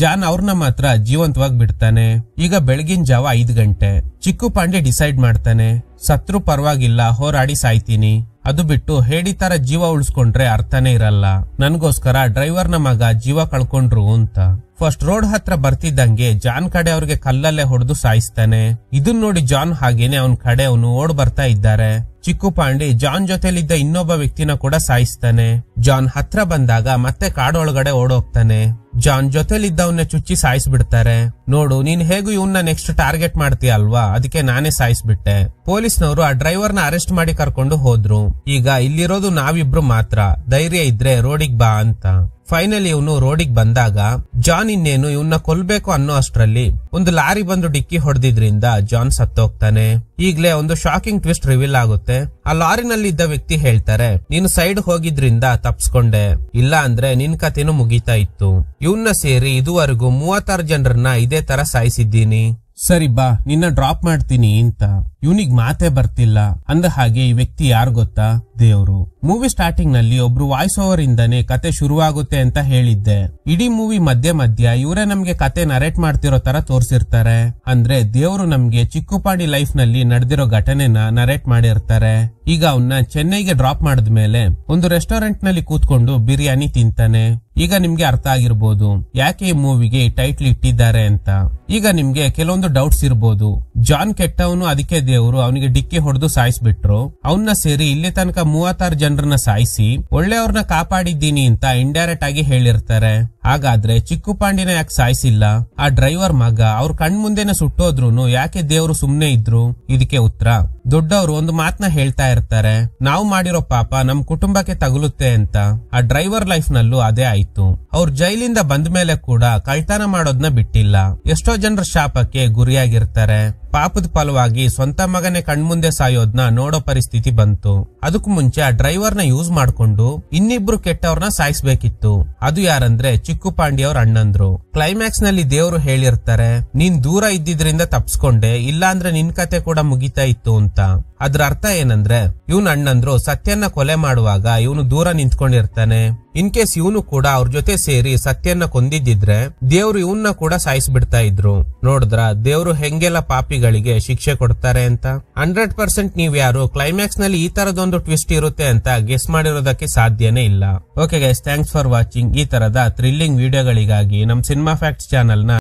ಜಾನ್ ಅವ್ರನ್ನ ಮಾತ್ರ ಜೀವಂತವಾಗಿ ಬಿಡ್ತಾನೆ. ಈಗ ಬೆಳಗಿನ ಜಾವ 5 ಗಂಟೆ. ಚಿಕ್ಕು ಪಾಂಡೆ ಡಿಸೈಡ್ ಮಾಡ್ತಾನೆ, ಸತ್ರು ಪರವಾಗಿಲ್ಲ, ಹೋರಾಡಿ ಸಾಯ್ತೀನಿ. ಅದು ಬಿಟ್ಟು ಹೇಡಿ ತರ ಜೀವ ಉಳಿಸ್ಕೊಂಡ್ರೆ ಅರ್ಥನೇ ಇರಲ್ಲ. ನನ್ಗೋಸ್ಕರ ಡ್ರೈವರ್ ನ ಮಗ ಜೀವ ಕಳ್ಕೊಂಡ್ರು ಅಂತ. ಫಸ್ಟ್ ರೋಡ್ ಹತ್ರ ಬರ್ತಿದ್ದಂಗೆ ಜಾನ್ ಕಡೆ ಅವ್ರಿಗೆ ಕಲ್ಲಲ್ಲೇ ಹೊಡೆದು ಸಾಯಿಸ್ತಾನೆ. ಇದನ್ ನೋಡಿ ಜಾನ್ ಹಾಗೇನೆ ಅವನ್ ಕಡೆ ಅವನು ಓಡ್ ಬರ್ತಾ ಇದ್ದಾರೆ. ಚಿಕ್ಕು ಪಾಂಡಿ ಜಾನ್ ಜೊತೆಲಿದ್ದ ಇನ್ನೊಬ್ಬ ವ್ಯಕ್ತಿನ ಕೂಡ ಸಾಯಿಸ್ತಾನೆ. ಜಾನ್ ಹತ್ರ ಬಂದಾಗ ಮತ್ತೆ ಕಾಡೊಳಗಡೆ ಓಡೋಗ್ತಾನೆ. ಜಾನ್ ಜೊತೆಲಿದ್ದವನ್ನ ಚುಚ್ಚಿ ಸಾಯಿಸ್ಬಿಡ್ತಾರೆ. ನೋಡು, ನೀನ್ ಹೇಗೂ ಇವನ್ನ ನೆಕ್ಸ್ಟ್ ಟಾರ್ಗೆಟ್ ಮಾಡ್ತೀಯ ಅಲ್ವಾ, ಅದಕ್ಕೆ ನಾನೇ ಸಾಯಿಸ್ಬಿಟ್ಟೆ. ಪೊಲೀಸ್ನವರು ಆ ಡ್ರೈವರ್ ನ ಅರೆಸ್ಟ್ ಮಾಡಿ ಕರ್ಕೊಂಡು ಹೋದ್ರು. ಈಗ ಇಲ್ಲಿರೋದು ನಾವಿಬ್ರು ಮಾತ್ರ, ಧೈರ್ಯ ಇದ್ರೆ ರೋಡಿಗ್ ಬಾ ಅಂತ. ಫೈನಲಿ ಇವನು ರೋಡಿಗೆ ಬಂದಾಗ ಜಾನ್ ಇನ್ನೇನು ಇವನ್ನ ಕೊಲ್ಬೇಕು ಅನ್ನೋ ಅಷ್ಟ್ರಲ್ಲಿ ಒಂದು ಲಾರಿ ಬಂದು ಡಿಕ್ಕಿ ಹೊಡೆದಿದ್ರಿಂದ ಜಾನ್ ಸತ್ತೋಗ್ತಾನೆ. ಈಗ್ಲೇ ಒಂದು ಶಾಕಿಂಗ್ ಟ್ವಿಸ್ಟ್ ರಿವೀಲ್ ಆಗುತ್ತೆ. ಆ ಲಾರಿನಲ್ಲಿ ಇದ್ದ ವ್ಯಕ್ತಿ ಹೇಳ್ತಾರೆ, ನೀನು ಸೈಡ್ ಹೋಗಿದ್ರಿಂದ ತಪ್ಸ್ಕೊಂಡೆ, ಇಲ್ಲ ಅಂದ್ರೆ ನಿನ್ ಕತೆನೂ ಮುಗೀತಾ ಇತ್ತು. ಇವನ್ನ ಸೇರಿ ಇದುವರೆಗೂ 36 ಜನರನ್ನ ಇದೇ ತರ ಸಾಯಿಸಿದ್ದೀನಿ. ಸರಿ ಬಾ, ನಿನ್ನ ಡ್ರಾಪ್ ಮಾಡ್ತೀನಿ ಅಂತ. ಇವನಿಗ್ ಮಾತೇ ಬರ್ತಿಲ್ಲ. ಅಂದ ಹಾಗೆ ಈ ವ್ಯಕ್ತಿ ಯಾರು ಗೊತ್ತಾ? ದೇವ್ರು. ಮೂವಿ ಸ್ಟಾರ್ಟಿಂಗ್ ನಲ್ಲಿ ಒಬ್ರು ವಾಯ್ಸ್ ಓವರ್ ಇಂದಾನೆ ಕತೆ ಶುರುವಾಗುತ್ತೆ ಅಂತ ಹೇಳಿದ್ದೆ. ಇಡೀ ಮೂವಿ ಮಧ್ಯ ಇವರೇ ನಮ್ಗೆ ಕತೆ ನರೇಟ್ ಮಾಡ್ತಿರೋ ತರ ತೋರ್ಸಿರ್ತಾರೆ. ಅಂದ್ರೆ ದೇವ್ರು ನಮ್ಗೆ ಚಿಕ್ಕುಪಾಡಿ ಲೈಫ್ ನಲ್ಲಿ ನಡೆದಿರೋ ಘಟನೆನ ನರೇಟ್ ಮಾಡಿರ್ತಾರೆ. ಈಗ ಅವನ್ನ ಚೆನ್ನೈಗೆ ಡ್ರಾಪ್ ಮಾಡಿದ್ಮೇಲೆ ಒಂದು ರೆಸ್ಟೋರೆಂಟ್ ನಲ್ಲಿ ಕೂತ್ಕೊಂಡು ಬಿರಿಯಾನಿ ತಿಂತಾನೆ. ಈಗ ನಿಮ್ಗೆ ಅರ್ಥ ಆಗಿರ್ಬೋದು ಯಾಕೆ ಈ ಮೂವಿಗೆ ಟೈಟ್ಲ್ ಇಟ್ಟಿದ್ದಾರೆ ಅಂತ. ಈಗ ನಿಮ್ಗೆ ಕೆಲವೊಂದು ಡೌಟ್ಸ್ ಇರ್ಬೋದು. ಜಾನ್ ಕೆಟ್ಟವನು, ಅದಕ್ಕೆ ದೇವರು ಅವನಿಗೆ ಡಿಕ್ಕಿ ಹೊಡೆದು ಸಾಯಿಸ್ಬಿಟ್ರು. ಅವನ್ನ ಸೇರಿ ಇಲ್ಲಿ ತನಕ 36 ಜನರನ್ನ ಸಾಯಿಸಿ ಒಳ್ಳೆಯವ್ರನ್ನ ಕಾಪಾಡಿದ್ದೀನಿ ಅಂತ ಇಂಡೈರೆಕ್ಟ್ ಆಗಿ ಹೇಳಿರ್ತಾರೆ. ಹಾಗಾದ್ರೆ ಚಿಕ್ಕು ಪಾಂಡಿನ ಯಾಕೆ ಸಾಯಿಸಿಲ್ಲ? ಆ ಡ್ರೈವರ್ ಮಗ ಅವ್ರ ಕಣ್ ಮುಂದೆನೆ ಸುಟ್ಟೋದ್ರುನು ಯಾಕೆ ದೇವ್ರು ಸುಮ್ನೆ ಇದ್ರು? ಇದಕ್ಕೆ ಉತ್ತರ, ದೊಡ್ಡವರು ಒಂದು ಮಾತನ್ನ ಹೇಳ್ತಾ ಇರ್ತಾರೆ, ನಾವು ಮಾಡಿರೋ ಪಾಪ ನಮ್ ಕುಟುಂಬಕ್ಕೆ ತಗುಲುತ್ತೆ ಅಂತ. ಆ ಡ್ರೈವರ್ ಲೈಫ್ ನಲ್ಲೂ ಅದೇ ಆಯ್ತು. ಅವ್ರ ಜೈಲಿಂದ ಬಂದ ಮೇಲೆ ಕೂಡ ಕಳ್ತನ ಮಾಡೋದ್ನ ಬಿಟ್ಟಿಲ್ಲ. ಎಷ್ಟೋ ಜನರ ಶಾಪಕ್ಕೆ ಗುರಿಯಾಗಿರ್ತಾರೆ. ಪಾಪದ ಫಲವಾಗಿ ಸ್ವಂತ ಮಗನೇ ಕಣ್ಮುಂದೆ ಸಾಯೋದ್ನ ನೋಡೋ ಪರಿಸ್ಥಿತಿ ಬಂತು. ಅದಕ್ಕೂ ಮುಂಚೆ ಆ ಡ್ರೈವರ್ ನ ಯೂಸ್ ಮಾಡ್ಕೊಂಡು ಇನ್ನಿಬ್ರು ಕೆಟ್ಟವ್ರನ್ನ ಸಾಯಿಸ್ಬೇಕಿತ್ತು. ಅದು ಯಾರಂದ್ರೆ ಚಿಕ್ಕು ಪಾಂಡಿ ಅವ್ರ ಅಣ್ಣಂದ್ರು. ಕ್ಲೈಮ್ಯಾಕ್ಸ್ ನಲ್ಲಿ ದೇವ್ರು ಹೇಳಿರ್ತಾರೆ, ನೀನ್ ದೂರ ಇದ್ದಿದ್ರಿಂದ ತಪ್ಸ್ಕೊಂಡೆ, ಇಲ್ಲ ಅಂದ್ರೆ ನಿನ್ ಕತೆ ಕೂಡ ಮುಗಿತಾ ಇತ್ತು ಅಂತ. ಅದ್ರ ಅರ್ಥ ಏನಂದ್ರೆ ಇವನ್ ಅಣ್ಣಂದ್ರು ಸತ್ಯನ ಕೊಲೆ ಮಾಡುವಾಗ ಇವನು ದೂರ ನಿಂತ್ಕೊಂಡಿರ್ತಾನೆ. ಇನ್ ಕೇಸ್ ಇವನು ಕೂಡ ಅವ್ರ ಜೊತೆ ಸೇರಿ ಸತ್ಯನ ಕೊಂದಿದ್ದಿದ್ರೆ ದೇವ್ರು ಇವನ್ನ ಕೂಡ ಸಾಯಿಸ್ಬಿಡ್ತಾ ಇದ್ರು. ನೋಡಿದ್ರ ದೇವ್ರು ಹೆಂಗೆಲ್ಲ ಪಾಪಿಗಳಿಗೆ ಶಿಕ್ಷೆ ಕೊಡ್ತಾರೆ ಅಂತ. 100% ನೀವ್ ಯಾರು ಕ್ಲೈಮ್ಯಾಕ್ಸ್ ನಲ್ಲಿ ಈ ತರದೊಂದು ಟ್ವಿಸ್ಟ್ ಇರುತ್ತೆ ಅಂತ ಗೆಸ್ ಮಾಡಿರೋದಕ್ಕೆ ಸಾಧ್ಯನೇ ಇಲ್ಲ. Okay guys, thanks for watching. ಈ ತರದ ಥ್ರಿಲ್ಲಿಂಗ್ ವಿಡಿಯೋಗಳಿಗಾಗಿ ನಮ್ ಸಿನಿಮಾ ಫ್ಯಾಕ್ಟ್ಸ್ ಚಾನೆಲ್ ನ